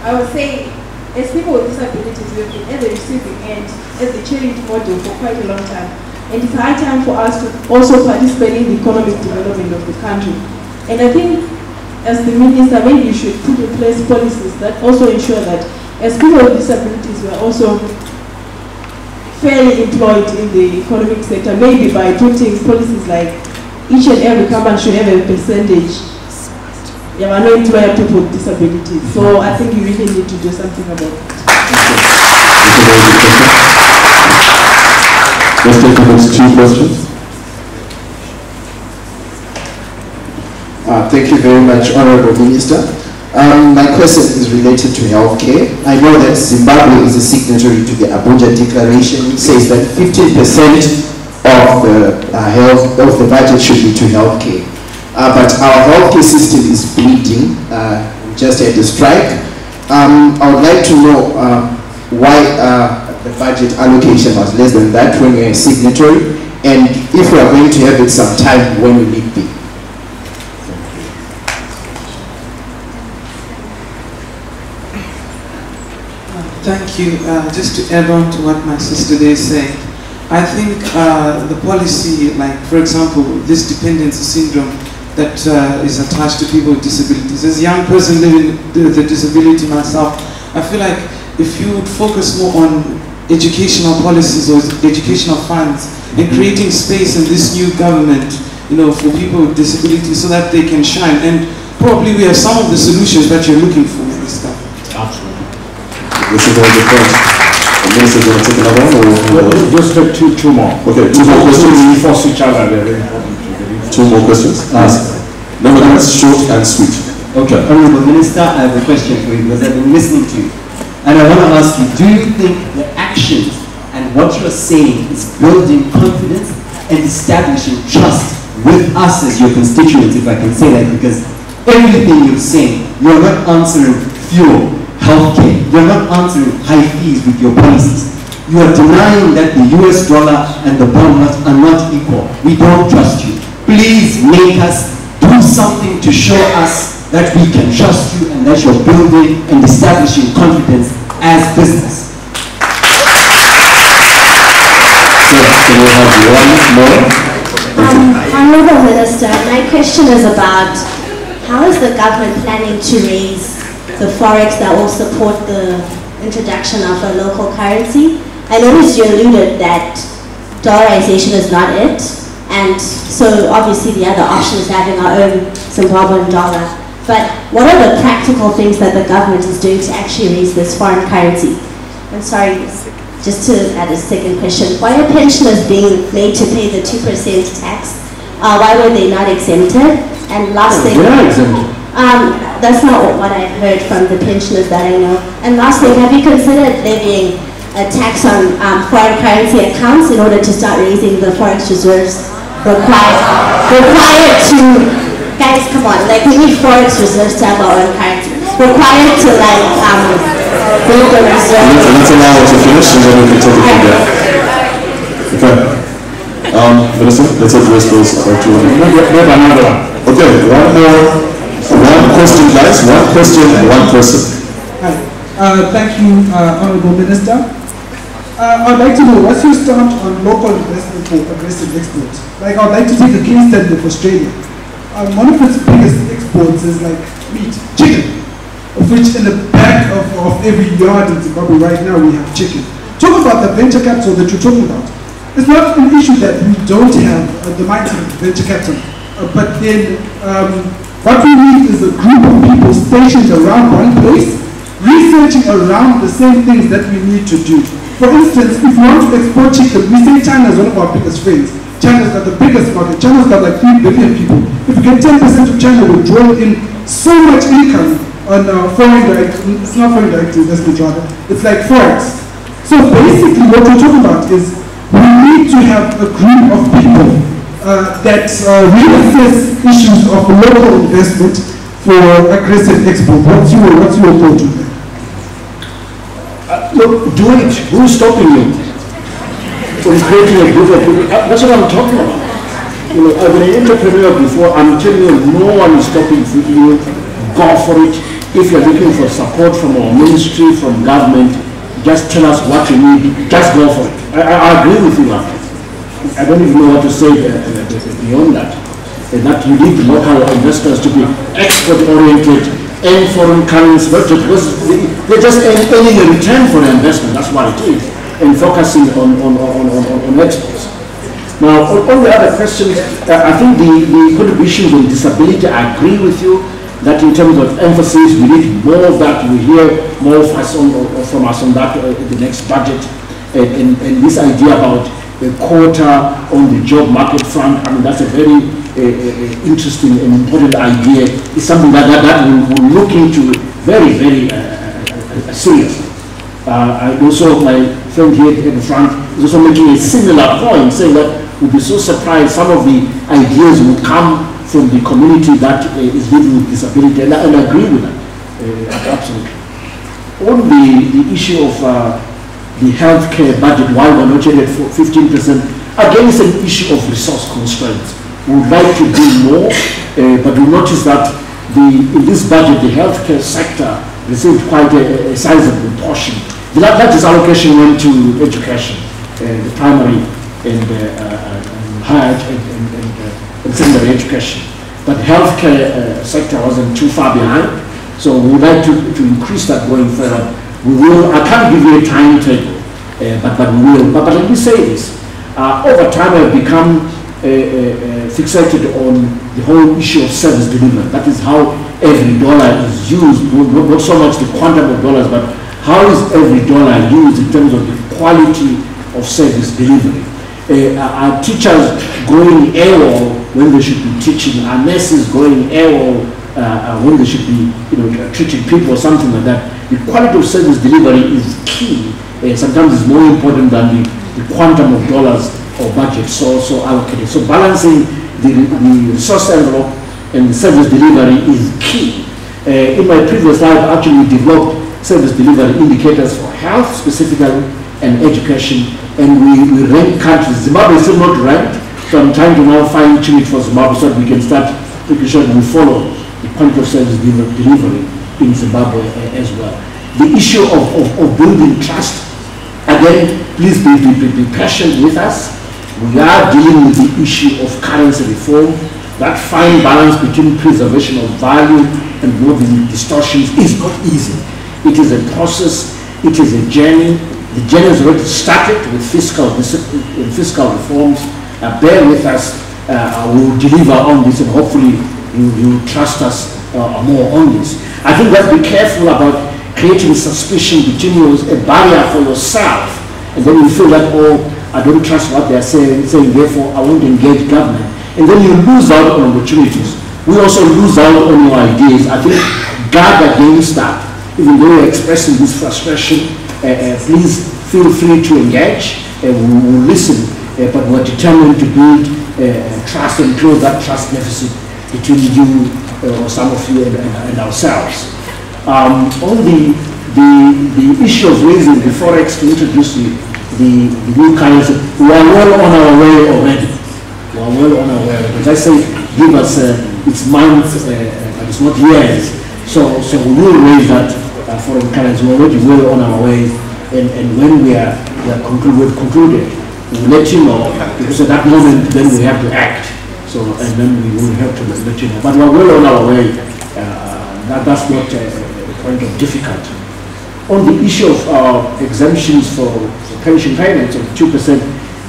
I would say, as people with disabilities, we have been at the receiving end as the charity model for quite a long time. And it's high time for us to also participate in the economic development of the country. And I think, as the minister, maybe you should put in place policies that also ensure that as people with disabilities, we are also fairly employed in the economic sector, maybe by putting policies like each and every company should have a percentage. There are no employer people with disabilities. So I think you really need to do something about it. Let's take the next 2 questions. Thank you very much, Honorable Minister. My question is related to healthcare. I know that Zimbabwe is a signatory to the Abuja Declaration, which says that 15% of the budget should be to healthcare. But our healthcare system is bleeding. We just had a strike. I would like to know why the budget allocation was less than that when we're a signatory, and if we are going to have it sometime when we need be. Thank you. Just to add on to what my sister there is saying, I think the policy, like for example, this dependency syndrome that is attached to people with disabilities. As a young person living with a disability myself, I feel like if you would focus more on educational policies or educational funds and creating space in this new government, you know, for people with disabilities so that they can shine, and probably we have some of the solutions that you're looking for in this government. Absolutely. This is all the points. The minister going to take another one? Or just take 2 more. Okay, 2 more questions. We force each other. They're very important. 2 more questions. Nevertheless, short and sweet. Okay. Honorable Minister, I have a question for you because I've been listening to you. And I want to ask you, do you think the actions and what you're saying is building confidence and establishing trust with us as your constituents, if I can say that, because everything you're saying, you're not answering fuel, healthcare, you're not answering high fees with your policies. You are denying that the US dollar and the bond are not equal. We don't trust you. Please make us do something to show us that we can trust you and that you're building and establishing confidence as business. So, can we have 1 more? Honorable Minister, my question is about how is the government planning to raise the forex that will support the introduction of a local currency? I noticed you alluded that dollarization is not it, and so obviously the other option is having our own Zimbabwean dollar. But what are the practical things that the government is doing to actually raise this foreign currency? I'm sorry, just to add a second question. Why are pensioners being made to pay the 2% tax? Why were they not exempted? And last thing, that's not what I've heard from the pensioners that I know. And last thing, have you considered levying a tax on foreign currency accounts in order to start raising the forex reserves required to, guys, come on, like we need forex reserves to have our own currency. Required to like build the reserves. Let's allow it to finish and then we can take it from there. Okay. Minister, let's address those 2. Okay, 1 more. 1 question, guys. 1 question and 1 person. Hi. Thank you, Honorable Minister. I'd like to know what's your stance on local investment for aggressive exports? Like, I'd like to take a case study of Australia. One of its biggest exports is like meat, chicken, of which in the back of every yard in Zimbabwe right now we have chicken. Talk about the venture capital that you're talking about. It's not an issue that we don't have the mighty venture capital but then what we need is a group of people stationed around one place, researching around the same things that we need to do. For instance, if we want to export chicken, we say China is one of our biggest friends. China's got the biggest market. China's got like 3 billion people. If we get 10% of China, we'll draw in so much income on foreign direct, it's not foreign direct investment rather, it's like Forex. So basically what we're talking about is we need to have a group of people that reassess issues of local investment for aggressive export. What's your thought on that? Look, do it. Who's stopping you from creating a group of people? That's what I'm talking about. You know, I've been an entrepreneur before. I'm telling you, no one is stopping you. Go for it. If you're looking for support from our ministry, from government, just tell us what you need. Just go for it. I agree with you. I don't even know what to say beyond that. That you need local investors to be export-oriented and foreign currency, because they're just earning a return for their investment. That's what it is, and focusing on exports. Now, on the other questions, I think the contributions on disability, I agree with you that in terms of emphasis, we need more of that. We hear more of us from us on that the next budget, and this idea about a quota on the job market front. I mean, that's a very interesting and important idea. It's something that we'll look into very, very seriously. I also, my friend here at the front is also making a similar point, saying that we'll be so surprised some of the ideas will come from the community that is living with disability, and I agree with that, absolutely. On the issue of the healthcare budget, why we're not yet at 15%, again, it's an issue of resource constraints. We would like to do more, but we notice that in this budget, the healthcare sector received quite a sizable portion. The largest allocation went to education, the primary and higher and secondary education. But the healthcare sector wasn't too far behind, so we would like to increase that going forward. We will, I can't give you a timetable, but we will. But let me say this, over time I've become fixated on the whole issue of service delivery. That is how every dollar is used, not so much the quantum of dollars, but how is every dollar used in terms of the quality of service delivery. Our teachers going AWOL when they should be teaching, our nurses going AWOL when they should be treating people or something like that. The quality of service delivery is key. Sometimes it's more important than the quantum of dollars or budget so allocated. So balancing the resource envelope and the service delivery is key. In my previous life, I actually developed service delivery indicators for health specifically and education, and we rank countries. Zimbabwe is still not ranked, so I'm trying to now fine-tune it for Zimbabwe so that we can start making sure that we follow the quality of service delivery in Zimbabwe as well. The issue of building trust, again, please be patient with us. We are dealing with the issue of currency reform. That fine balance between preservation of value and removing distortions is not easy. It is a process, it is a journey. The journey has already started with fiscal reforms. Bear with us, we will deliver on this, and hopefully you will trust us more on this. I think we have to be careful about creating suspicion between you, a barrier for yourself, and then you feel that, oh, I don't trust what they're saying, therefore I won't engage government. And then you lose out on opportunities. We also lose out on your ideas. I think guard against that. Even though you're expressing this frustration, please feel free to engage. We will listen, but we're determined to build trust and close that trust deficit between you, or some of you, and ourselves. On the issue of raising the forex to introduce the new currency, we are well on our way already. We are well on our way. As I say, give us it's months, but it's not years. So we will raise that foreign currency. We're already well on our way, and when we are concluded, we'll let you know, because at that moment then we have to act. So, and then we will have to let you know. But we're well on our way. That's not a point of difficulty. On the issue of exemptions for pension payments of 2%,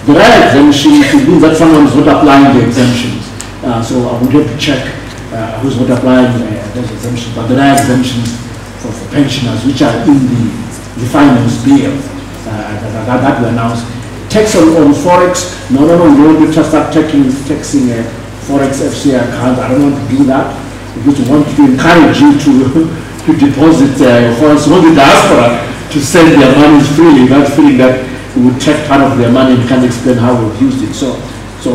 there are exemptions. It means that someone is not applying the exemptions. So I would have to check who's not applying those exemptions, but there are exemptions for pensioners which are in the finance bill that we announced. Tax on Forex, no, we don't want to start taxing Forex FCA accounts. I don't want to do that, because we want to encourage you to deposit your Forex. We want the diaspora to send their money freely, not feeling that we would take part of their money and can't explain how we've used it. So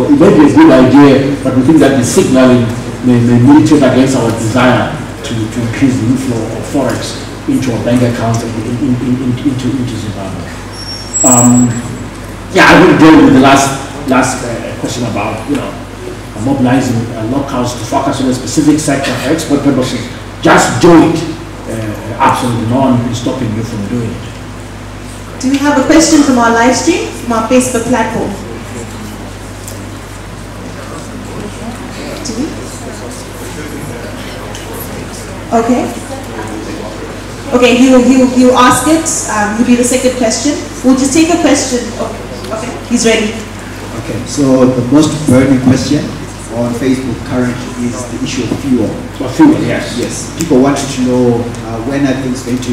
it may be a good idea, but we think that the signaling may militate against our desire to increase the inflow of Forex into our bank accounts and into Zimbabwe. Yeah, I will deal with the last question about, mobilizing locals to focus on a specific sector for export purposes. Just do it. Absolutely, no one is stopping you from doing it. Do we have a question from our live stream, from our Facebook platform? Do we? Okay. Okay, he'll ask it. He'll be the second question. We'll just take a question. Okay, he's ready. Okay, so the most burning question on Facebook currently is the issue of fuel. Fuel, yes. Yes, people want to know when are things going to,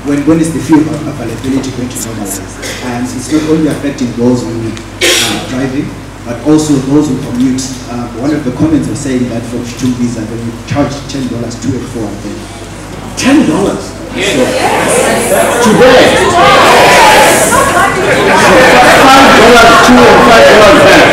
when is the fuel availability going to normalize? And it's not only affecting those who are driving, but also those who commute. One of the comments was saying that for Chitumbi's they will charge $10 to and fro. $10? Today? $5 to and $5 back.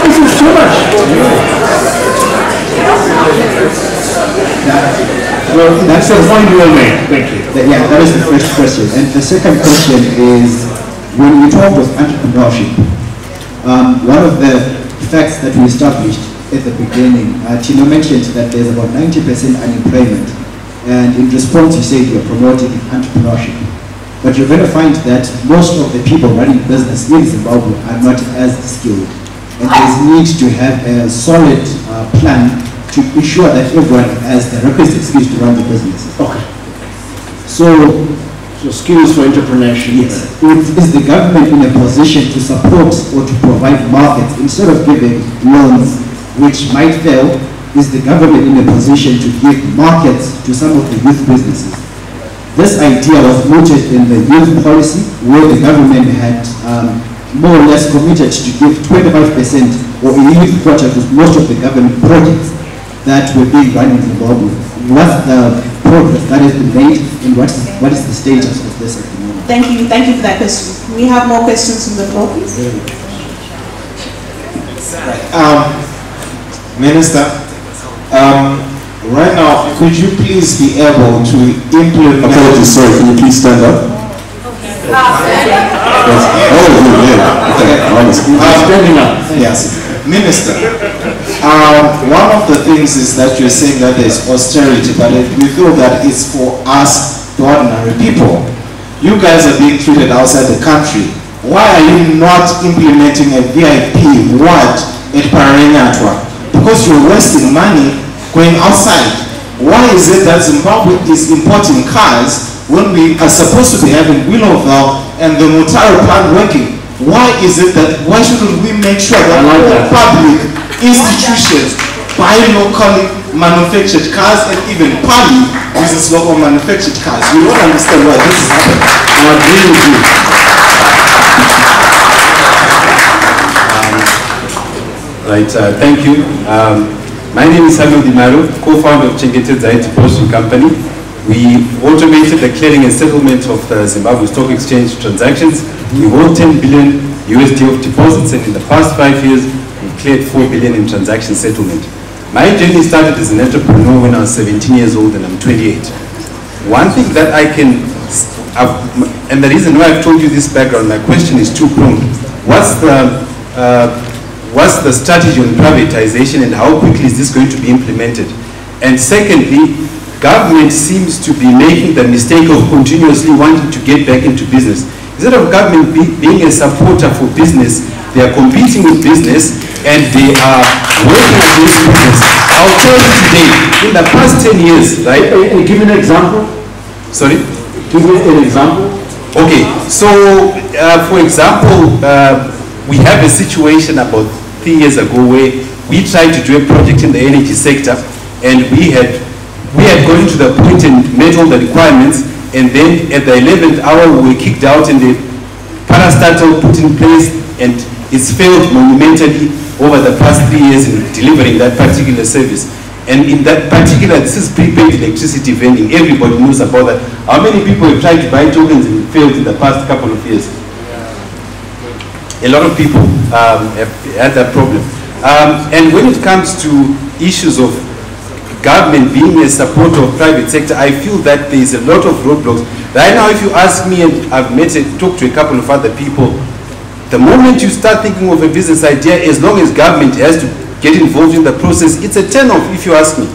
This is too much. Well, that's the point you will make. Thank you. Yeah, that is the first question. And the second question is, when we talk of entrepreneurship, one of the facts that we established at the beginning, Tino mentioned that there's about 90% unemployment. And in response, you said you're promoting entrepreneurship. But you're going to find that most of the people running business in Zimbabwe are not as skilled. And there's need to have a solid plan to ensure that everyone has the requisite skills to run the business. Okay. So skills for entrepreneurship. Yes. Is the government in a position to support or to provide markets instead of giving loans which might fail? Is the government in a position to give markets to some of the youth businesses? This idea was rooted in the youth policy, where the government had more or less committed to give 25% or a youth quota to most of the government projects that were being run in Zimbabwe. What's the progress that has been made, and what is the status of this at the moment? Thank you for that question. Can we have more questions from the floor, please? Minister, right now, could you please be able to implement... Apologies, sorry, can you please stand up? Standing up. Yes. Minister, one of the things is that you're saying that there's austerity, but we feel that it's for us, the ordinary people. You guys are being treated outside the country. Why are you not implementing a VIP ward at Parenyatwa? Because you're wasting money going outside. Why is it that Zimbabwe is importing cars when we are supposed to be having Willowville and the Mutare plant working? Why is it that, why shouldn't we make sure that all public institutions buy locally manufactured cars, and even PALI uses local manufactured cars? We don't understand why this is happening. I agree with you. Thank you. My name is Samuel Dimaro, co-founder of Chengete Zaiti Posting Company. We automated the clearing and settlement of the Zimbabwe Stock Exchange transactions. We hold 10 billion USD of deposits, and in the past 5 years, we've cleared 4 billion in transaction settlement. My journey started as an entrepreneur when I was 17 years old, and I'm 28. One thing that I can, and the reason why I've told you this background, my question is two-pronged. What's the strategy on privatization, and how quickly is this going to be implemented? And secondly, government seems to be making the mistake of continuously wanting to get back into business. Instead of government being a supporter for business, they are competing with business and they are working on this business. I'll tell you today, in the past 10 years, right? Give me an example. Sorry? Give me an example. Okay, so for example, we have a situation about 3 years ago where we tried to do a project in the energy sector, and we had gone to the point and met all the requirements, and then at the 11th hour we were kicked out, and the parastatal put in place, and it's failed monumentally over the past 3 years in delivering that particular service. And in that particular, this is prepaid electricity vending. Everybody knows about that. How many people have tried to buy tokens and failed in the past couple of years? A lot of people have had that problem. And when it comes to issues of government being a supporter of private sector, I feel that there is a lot of roadblocks. Right now, if you ask me, and I've met and talked to a couple of other people, the moment you start thinking of a business idea, as long as government has to get involved in the process, it's a turn-off if you ask me.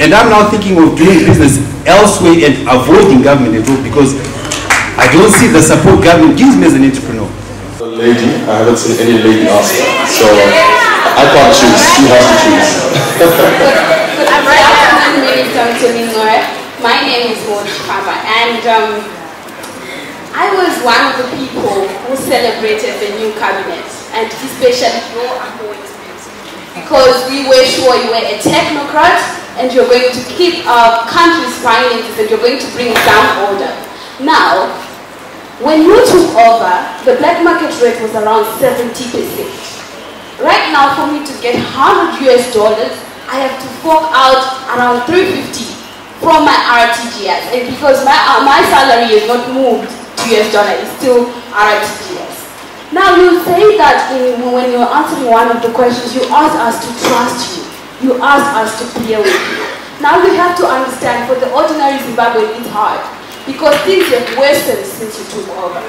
And I'm now thinking of doing business elsewhere and avoiding government at all, because I don't see the support government gives me as an entrepreneur. Lady, I haven't seen any lady ask that, so I can't choose. She has to choose. I'm right after Minister Mingore. My name is Maud Kaba, and I was one of the people who celebrated the new cabinet, and especially your appointment, because we were sure you were a technocrat and you're going to keep our country's finances and you're going to bring down order. Now, when you took over, the black market rate was around 70%. Right now, for me to get $100 US, I have to fork out around $350 from my RTGS, and because my salary is not moved to US dollar, it's still RTGS. Now you say that when you're answering one of the questions, you asked us to trust you. You asked us to play with you. Now you have to understand, for the ordinary Zimbabwean, it's hard, because things have worsened since you took over.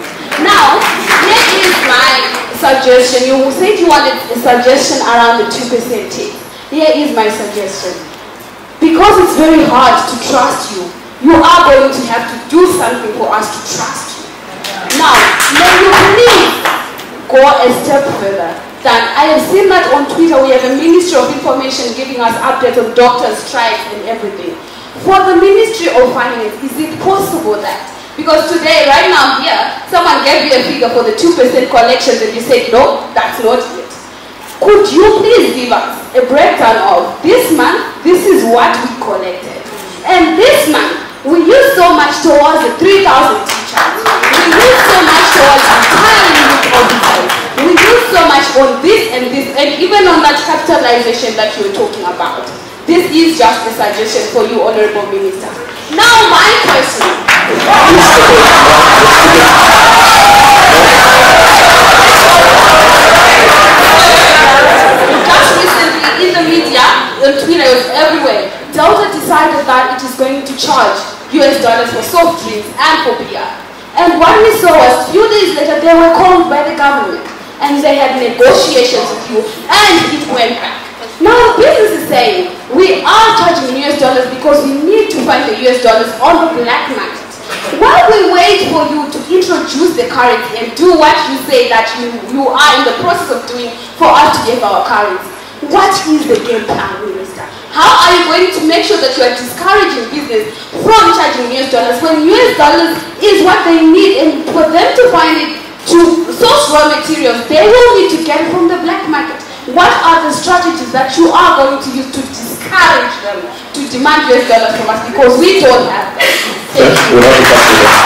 Now, here is my suggestion. You said you wanted a suggestion around the 2% tax. Here is my suggestion. Because it's very hard to trust you, you are going to have to do something for us to trust you. Now, may you please go a step further. That I have seen that on Twitter, we have a Ministry of Information giving us updates on doctors' strikes and everything. For the Ministry of Finance, is it possible that, because today, right now here, someone gave you a figure for the 2% collections and you said, no, that's not it. Could you please give us a breakdown of this month, this is what we collected. And this month, we use so much towards the 3,000 teachers. We use so much towards hiring youth officers. We use so much on this, and even on that capitalization that you were talking about. This is just a suggestion for you, Honorable Minister. Now my question. Just recently in the media, on Twitter, it was everywhere. Delta decided that it is going to charge US dollars for soft drinks and for beer. And what we saw was, a few days later, they were called by the government and they had negotiations with you, and it went back. Now the business is saying, we are charging US dollars because we need to find the US dollars on the black market. While we wait for you to introduce the currency and do what you say that you are in the process of doing for us to get our currency, what is the game plan, Minister? How are you going to make sure that you are discouraging business from charging US dollars when US dollars is what they need, and for them to find it, to source raw materials, they will need to get it from the black market. What are the strategies that you are going to use to discourage them to demand US dollars from us, because we don't have them? We'll have to come to that.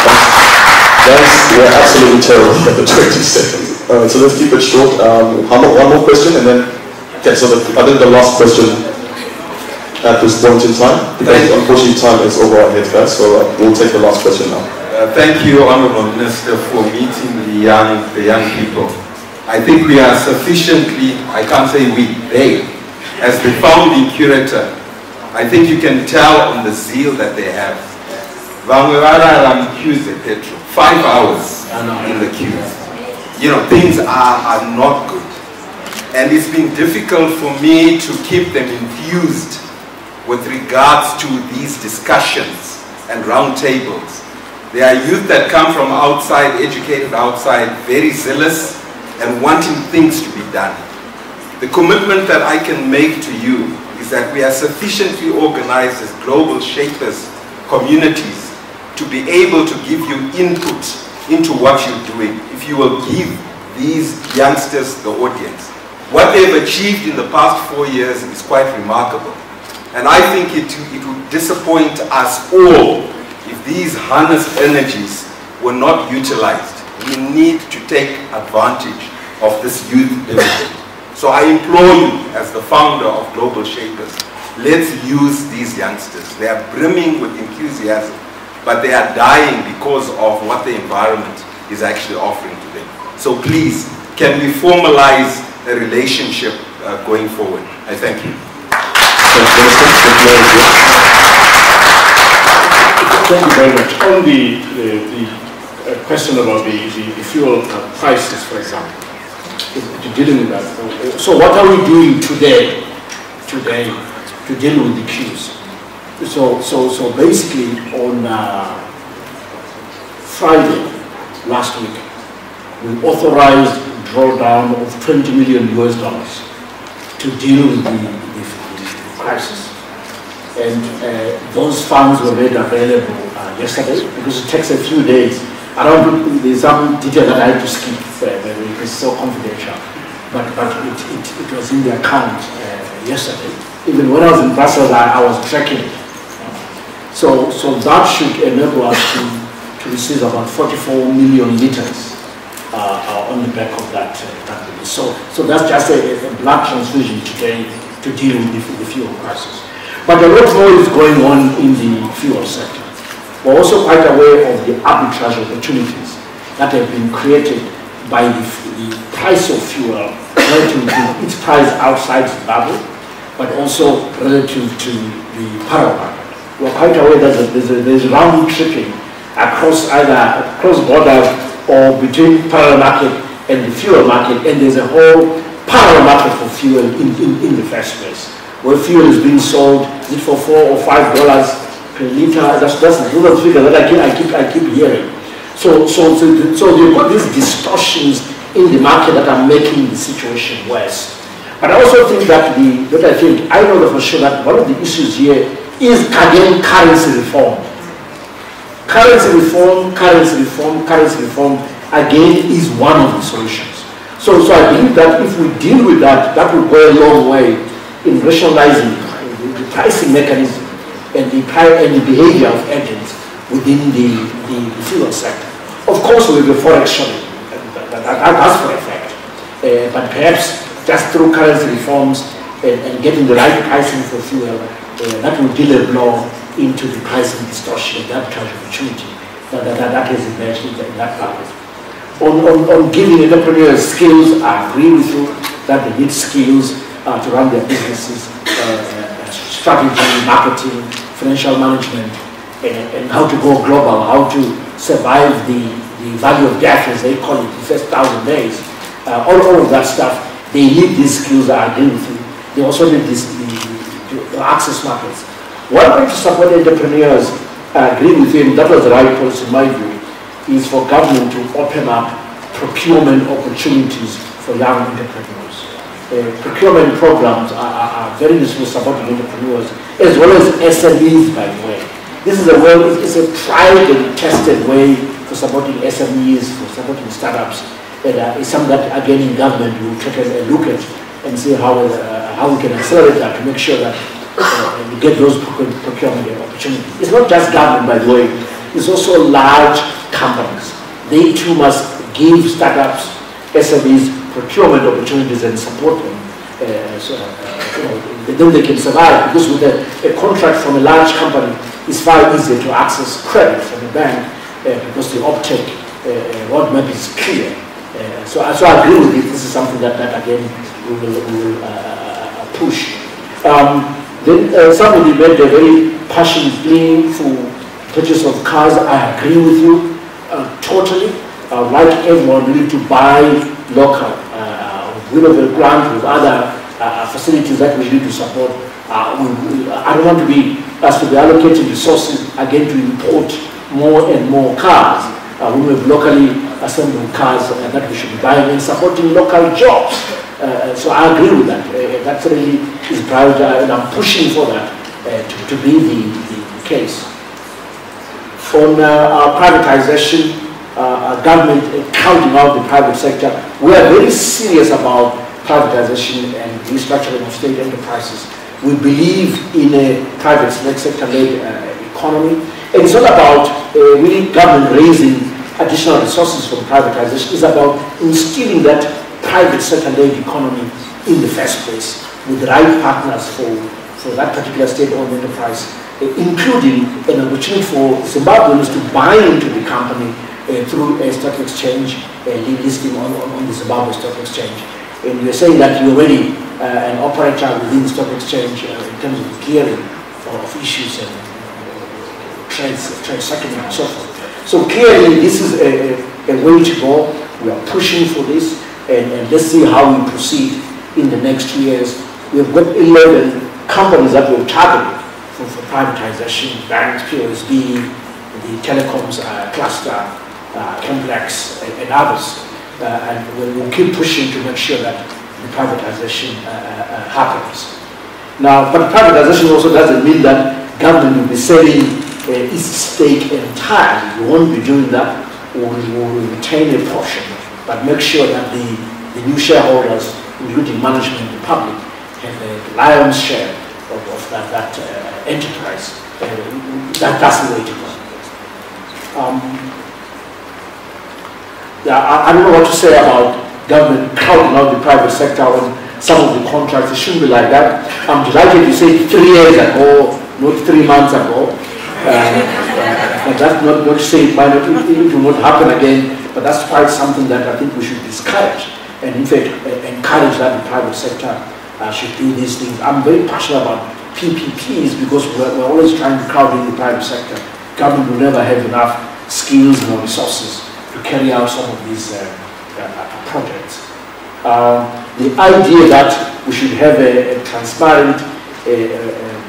Guys, we're absolutely terrible at the 20 seconds. So let's keep it short. One more question, and then, okay, so I think the last question at this point in time, because unfortunately time is over our heads, guys, so we'll take the last question now. Thank you, Honourable Minister, for meeting the young people. I think we are sufficiently, I can't say we, they, as the founding curator, I think you can tell on the zeal that they have. Vangwara queues at petrol, 5 hours in the queues. You know, things are not good. And it's been difficult for me to keep them infused with regards to these discussions and roundtables. There are youth that come from outside, educated outside, very zealous and wanting things to be done. The commitment that I can make to you is that we are sufficiently organized as global shapers communities to be able to give you input into what you're doing. If you will give these youngsters the audience. What they've achieved in the past 4 years is quite remarkable. And I think it would disappoint us all if these harnessed energies were not utilized. We need to take advantage of this youth dividend. So I implore you, as the founder of Global Shapers, let's use these youngsters. They are brimming with enthusiasm, but they are dying because of what the environment is actually offering to them. So please, can we formalize a relationship going forward? I thank you. Thank you very much. On the question about the fuel prices, for example, dealing with that. So what are we doing today to deal with the queues? So basically on Friday last week, we authorized drawdown of $20 million to deal with the crisis. And those funds were made available yesterday because it takes a few days. There's some detail that I had to skip, it's so confidential. But it was in the account yesterday. Even when I was in Brussels, I was tracking it. So that should enable us to receive about 44 million liters on the back of that. So that's just a blood transfusion today to deal with the fuel crisis. But a lot more is going on in the fuel sector. We're also quite aware of the arbitrage opportunities that have been created by the price of fuel relative to its price outside Zimbabwe, but also relative to the parallel market. We're quite aware that there's round tripping across borders or between parallel market and the fuel market, and there's a whole parallel market for fuel in the first place, where fuel is being sold, is it for $4 or $5 per liter? That's the figure that I keep hearing. So you've got these distortions in the market that are making the situation worse. But I also think that I know that for sure that one of the issues here is again currency reform. Currency reform again is one of the solutions. So I believe that if we deal with that, that will go a long way in rationalizing the pricing mechanism and the behavior of agents within the fuel sector. Of course, with the forex shocking, that's for effect. But perhaps just through currency reforms and getting the right pricing for fuel, that will deal a blow into the pricing distortion, that kind of opportunity that has emerged in that market. On giving entrepreneurs skills, I agree with you that they need skills to run their businesses, strategy, marketing, financial management, and how to go global, how to survive the value of death, as they call it, the first 1,000 days. All of that stuff, they need these skills, I agree with you. They also need to access markets. One way to support entrepreneurs, I agree with you, and that was the right policy in my view, is for government to open up procurement opportunities for young entrepreneurs. Procurement programs are very useful supporting entrepreneurs, as well as SMEs, by the way. This is it's a tried and tested way for supporting SMEs, for supporting startups. And it's something that, again, in government, we will take a look at and see how we can accelerate that to make sure that we get those procurement opportunities. It's not just government, by the way. It's also large companies. They too must give startups, SMEs, procurement opportunities and support them. Then they can survive, because with a contract from a large company, it's far easier to access credit from a bank because the uptake roadmap is clear. So I agree with it. This is something that again we will push. Then somebody made a very passionate plea for purchase of cars. I agree with you totally. I would like everyone really to buy local. With grant, with other facilities that we need to support. I don't want to be allocating resources again to import more and more cars. We have locally assembled cars that we should be buying and supporting local jobs. So I agree with that. That really is priority, and I'm pushing for that to be the case. On our privatization, government counting out the private sector, we are very serious about privatization and restructuring of state enterprises. We believe in a private sector-led economy. And it's not about really government raising additional resources from privatization. It's about instilling that private sector-led economy in the first place with the right partners for that particular state-owned enterprise, including an opportunity for Zimbabweans to buy into the company through a stock exchange, listing on the Zimbabwe Stock Exchange. And you're saying that you're already an operator within the stock exchange in terms of clearing of issues and trade settlement and so forth. So clearly this is a way to go. We are pushing for this, and let's see how we proceed in the next 2 years. We've got 11 companies that we've targeted for privatization: banks, POSB, the telecoms cluster, Complex, and others. And we'll keep pushing to make sure that the privatization happens. Now, but privatization also doesn't mean that government will be selling its stake entirely. We won't be doing that. We will retain a portion, but make sure that the new shareholders, including management and the public, have a lion's share of that enterprise. That's the way to go. I don't know what to say about government crowding out the private sector on some of the contracts. It shouldn't be like that. I'm delighted to say 3 years ago, not 3 months ago. But that's not to say it will not happen again, but that's quite something that I think we should discourage, and in fact encourage that the private sector should do these things. I'm very passionate about PPPs because we're always trying to crowd in the private sector. Government will never have enough skills and resources to carry out some of these projects. The idea that we should have a transparent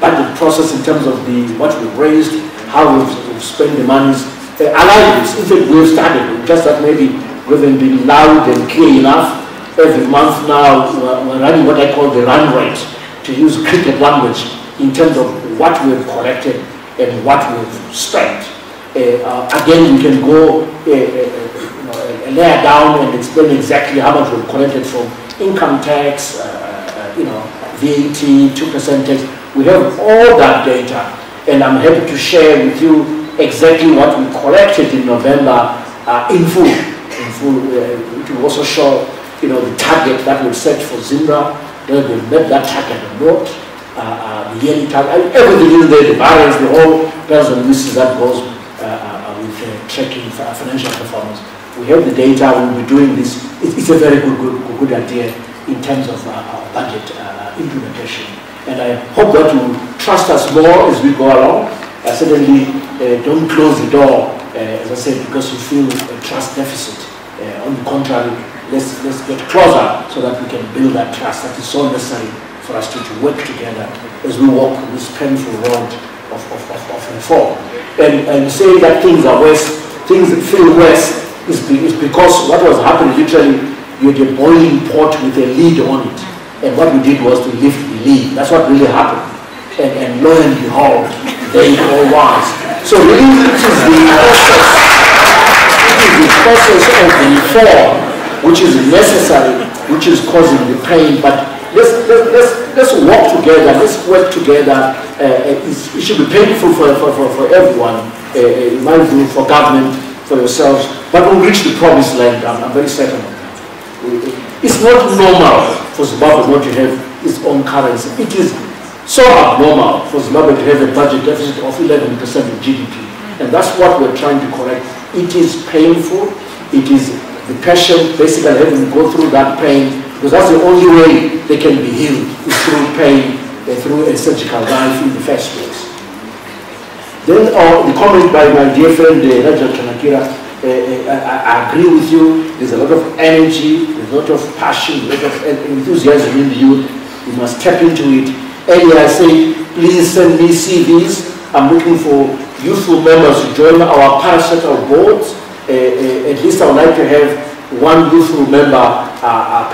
budget process in terms of what we've raised, how we've spent the monies, I like this. In fact, we've started, just that maybe we haven't been loud and clear enough. Every month now, we're running what I call the run rate, to use cricket language, in terms of what we've collected and what we've spent. Again, we can go a layer down and explain exactly how much we've collected from income tax, VAT, 2% tax. We have all that data, and I'm happy to share with you exactly what we collected in November in full. It will also show, the target that we set for Zimbra, whether we met that target or not, the yearly target, everything is there, the variance, the whole bells and whistles that goes with tracking financial performance. We have the data, we'll be doing this. It's a very good idea in terms of budget implementation. And I hope that you trust us more as we go along. Certainly don't close the door, as I said, because you feel a trust deficit. On the contrary, let's get closer so that we can build that trust that is so necessary for us to work together as we walk this painful road of reform. And saying that things are worse, things feel worse, is because what was happening, literally, you had a boiling pot with a lid on it. And what we did was to lift the lid. That's what really happened. And lo and behold, there it all was. So really, it is the process of the reform which is necessary, which is causing the pain. But let's walk together, let's work together. It should be painful for everyone, in my view, for government, for yourselves, but we'll reach the promised land. I'm very certain of that. It's not normal for Zimbabwe not to have its own currency. It is so abnormal for Zimbabwe to have a budget deficit of 11% of GDP. And that's what we're trying to correct. It is painful. It is the patient basically having to go through that pain, because that's the only way they can be healed, is through pain, through a surgical knife in the first place. Then the comment by my dear friend Rajat Kanakira, I agree with you. There's a lot of energy, there's a lot of passion, a lot of enthusiasm in the youth. We must tap into it. Earlier I said, please send me CVs. I'm looking for youthful members to join our parastatal boards. At least I would like to have one youthful member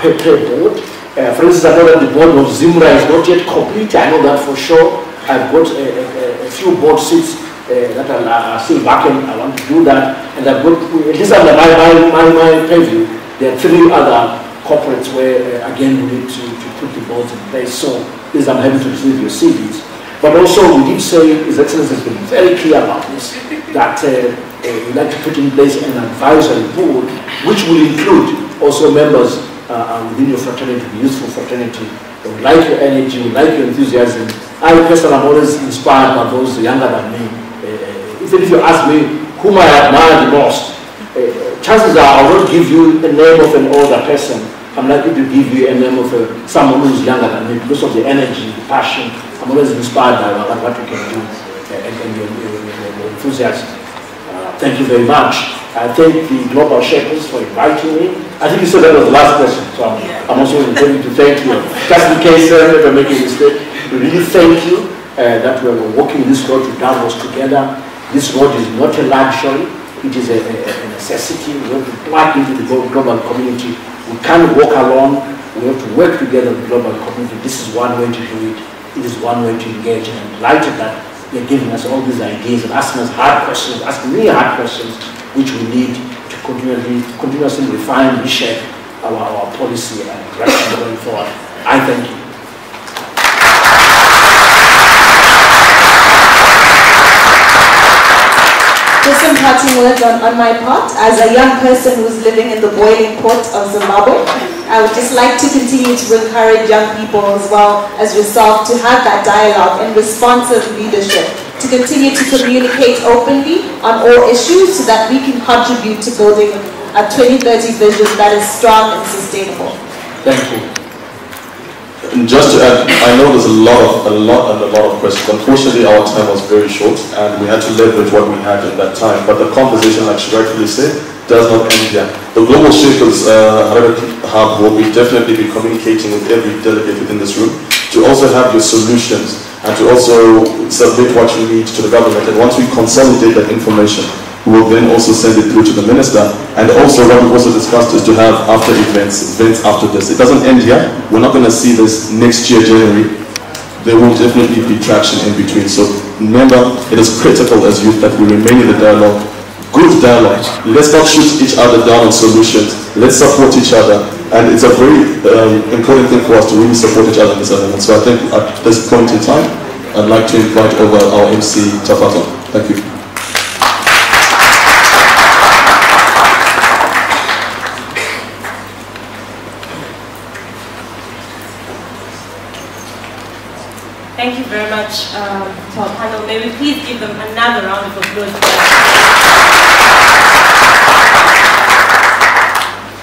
per board. For instance, I know that the board of Zimra is not yet complete. I know that for sure. I've got a few board seats that are still vacant. I want to do that. And I've got, at least under my purview, there are 3 other corporates where, again, we need to put the boards in place. So, please, I'm happy to receive your CVs. But also, we did say, His Excellency has been very clear about this, that we'd like to put in place an advisory board, which will include also members within your fraternity, the youthful fraternity. We like your energy, we like your enthusiasm. I personally am always inspired by those younger than me. Even if you ask me whom I admire the most, chances are I will not give you the name of an older person. I'm likely to give you a name of someone who's younger than me because of the energy, the passion. I'm always inspired by what we can do and your enthusiasm. Thank you very much. I thank the Global Shepherds for inviting me. I think you said that was the last question, so I'm also intending to thank you. Just in case if I make a mistake, we really thank you that we are walking this road to Davos together. This road is not a luxury, it is a necessity. We have to plug into the global community. We can't walk alone, we have to work together with the global community. This is one way to do it. It is one way to engage, and I'm delighted that they're giving us all these ideas and asking us hard questions, asking me hard questions, which we need to continuously refine, reshape our policy and direction going forward. I thank you. Just some parting words on my part. As a young person who's living in the boiling pot of Zimbabwe, I would just like to continue to encourage young people as well as yourself to have that dialogue and responsive leadership, to continue to communicate openly on all issues so that we can contribute to building a 2030 vision that is strong and sustainable. Thank you. And just to add, I know there's a lot of questions. Unfortunately, our time was very short, and we had to leverage what we had at that time. But the conversation, like she rightfully said, does not end here. The Global Shapers Hub will definitely be communicating with every delegate within this room to also have your solutions and to also submit what you need to the government. And once we consolidate that information, we will then also send it through to the minister. And also what we've also discussed is to have after events after this. It doesn't end here. We're not going to see this next year, January. There will definitely be traction in between. So remember, it is critical as youth that we remain in the dialogue. Good dialogue. Let's not shoot each other down on solutions. Let's support each other. And it's a very important thing for us to really support each other in this element. So I think at this point in time, I'd like to invite over our MC, Tafato. Thank you. Thank you very much to our panel. May we please give them another round of applause.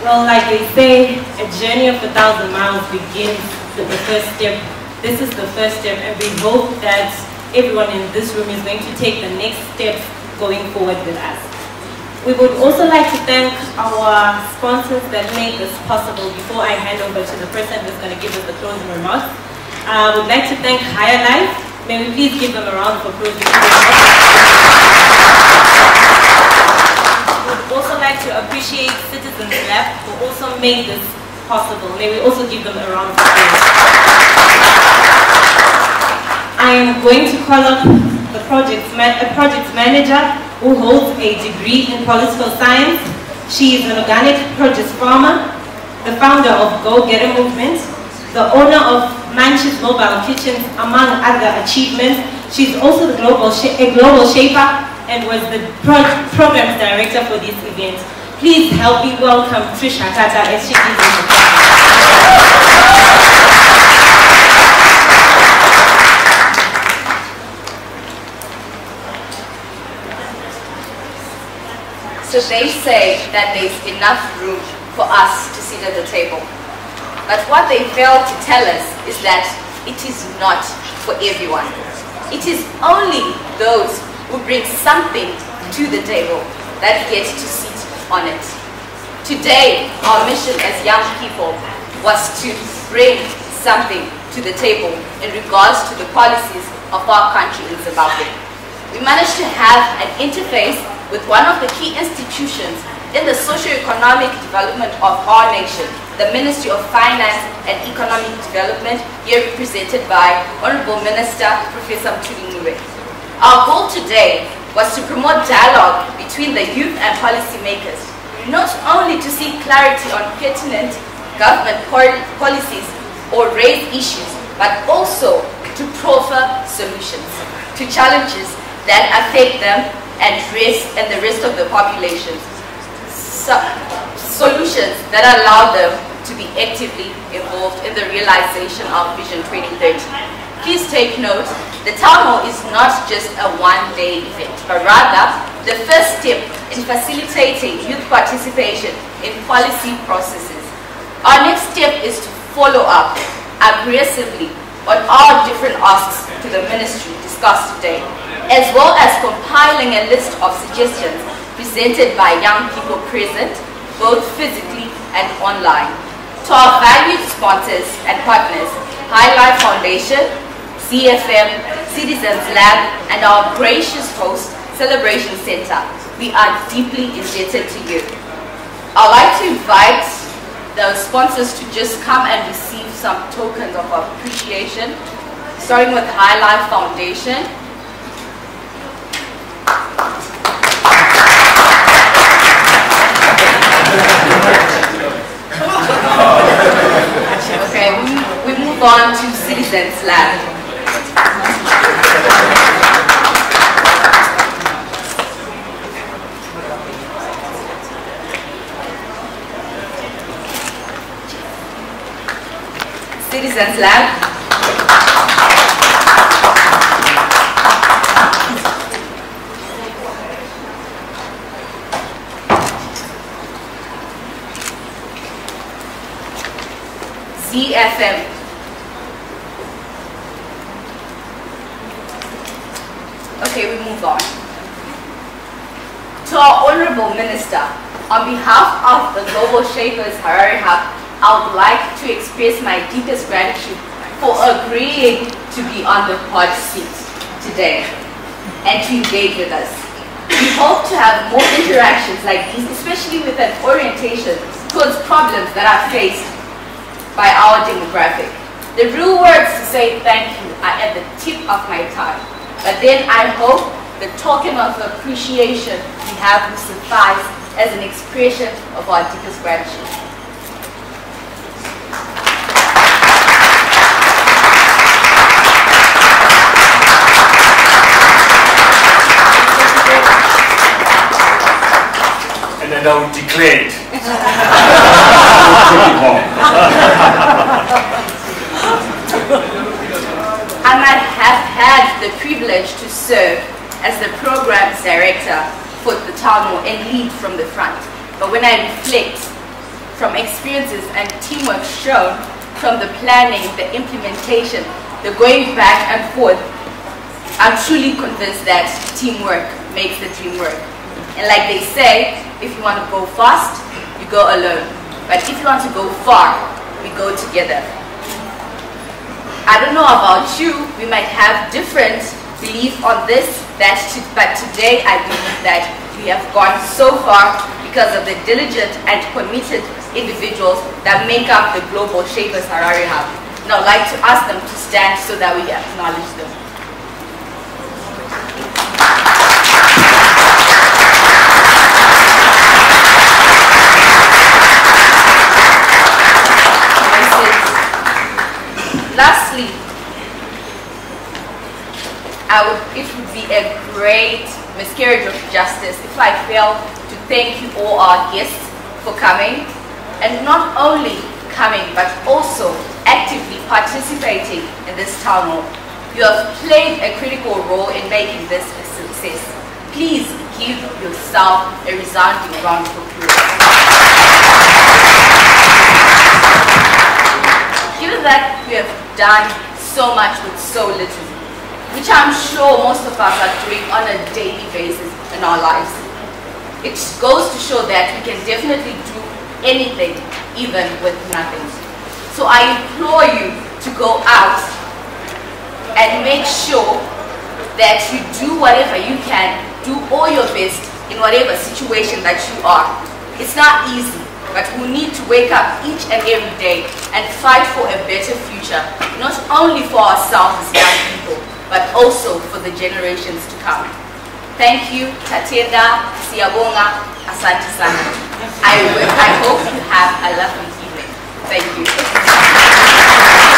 Well, like they say, a journey of 1,000 miles begins with the first step. This is the first step, and we hope that everyone in this room is going to take the next step going forward with us. We would also like to thank our sponsors that made this possible. Before I hand over to the person who's going to give us the closing remarks, I would like to thank Higher Life. May we please give them a round of applause. We would also like to appreciate Citizens Lab who also made this possible. May we also give them a round of applause. I am going to call up the project manager who holds a degree in political science. She is an organic produce farmer, the founder of Go Getter Movement, the owner of Manch's Mobile Kitchens, among other achievements. She's also a global shaper and was the programs director for this event. Please help me welcome Trish Hatata as she gives us a So they say that there's enough room for us to sit at the table. But what they fail to tell us is that it is not for everyone. It is only those who bring something to the table that get to sit on it. Today, our mission as young people was to bring something to the table in regards to the policies of our country in Zimbabwe. We managed to have an interface with one of the key institutions In the socio-economic development of our nation, the Ministry of Finance and Economic Development, here represented by Honorable Minister Professor Mthuli Ncube. Our goal today was to promote dialogue between the youth and policymakers, not only to seek clarity on pertinent government policies or raise issues, but also to proffer solutions to challenges that affect them and the rest of the population. Solutions that allow them to be actively involved in the realization of Vision 2030. Please take note, the town hall is not just a one-day event, but rather the first step in facilitating youth participation in policy processes. Our next step is to follow up aggressively on all different asks to the ministry discussed today, as well as compiling a list of suggestions presented by young people present, both physically and online. To our valued sponsors and partners, High Life Foundation, CFM, Citizens Lab, and our gracious host, Celebration Center, we are deeply indebted to you. I'd like to invite the sponsors to just come and receive some tokens of appreciation, starting with High Life Foundation. Okay, we move on to Citizens Lab. Citizens Lab. CFM. Okay, we move on. To our Honorable Minister, on behalf of the Global Shapers Harare Hub, I would like to express my deepest gratitude for agreeing to be on the hot seat today and to engage with us. We hope to have more interactions like these, especially with an orientation towards problems that are faced by our demographic. The real words to say thank you are at the tip of my tongue, but then I hope the token of appreciation we have will suffice as an expression of our deepest gratitude. And then I'll declare it. I might have had the privilege to serve as the programs director for the town hall and lead from the front. But when I reflect from experiences and teamwork shown from the planning, the implementation, the going back and forth, I'm truly convinced that teamwork makes the dream work. And like they say, if you want to go fast, you go alone. But if you want to go far, we go together. I don't know about you, we might have different belief on this, but today I believe that we have gone so far because of the diligent and committed individuals that make up the Global Shapers Harare Hub. And I'd like to ask them to stand so that we acknowledge them. Lastly, it would be a great miscarriage of justice if I fail to thank you all our guests for coming, and not only coming but also actively participating in this town hall. You have played a critical role in making this a success. Please give yourself a resounding round of applause. Given that we have done so much with so little, which I'm sure most of us are doing on a daily basis in our lives, it goes to show that we can definitely do anything, even with nothing. So I implore you to go out and make sure that you do whatever you can, do all your best in whatever situation that you are. It's not easy, but we need to wake up each and every day and fight for a better future, not only for ourselves as young people, but also for the generations to come. Thank you, Tatenda, Siyabonga, Asante Sana. I hope you have a lovely evening. Thank you.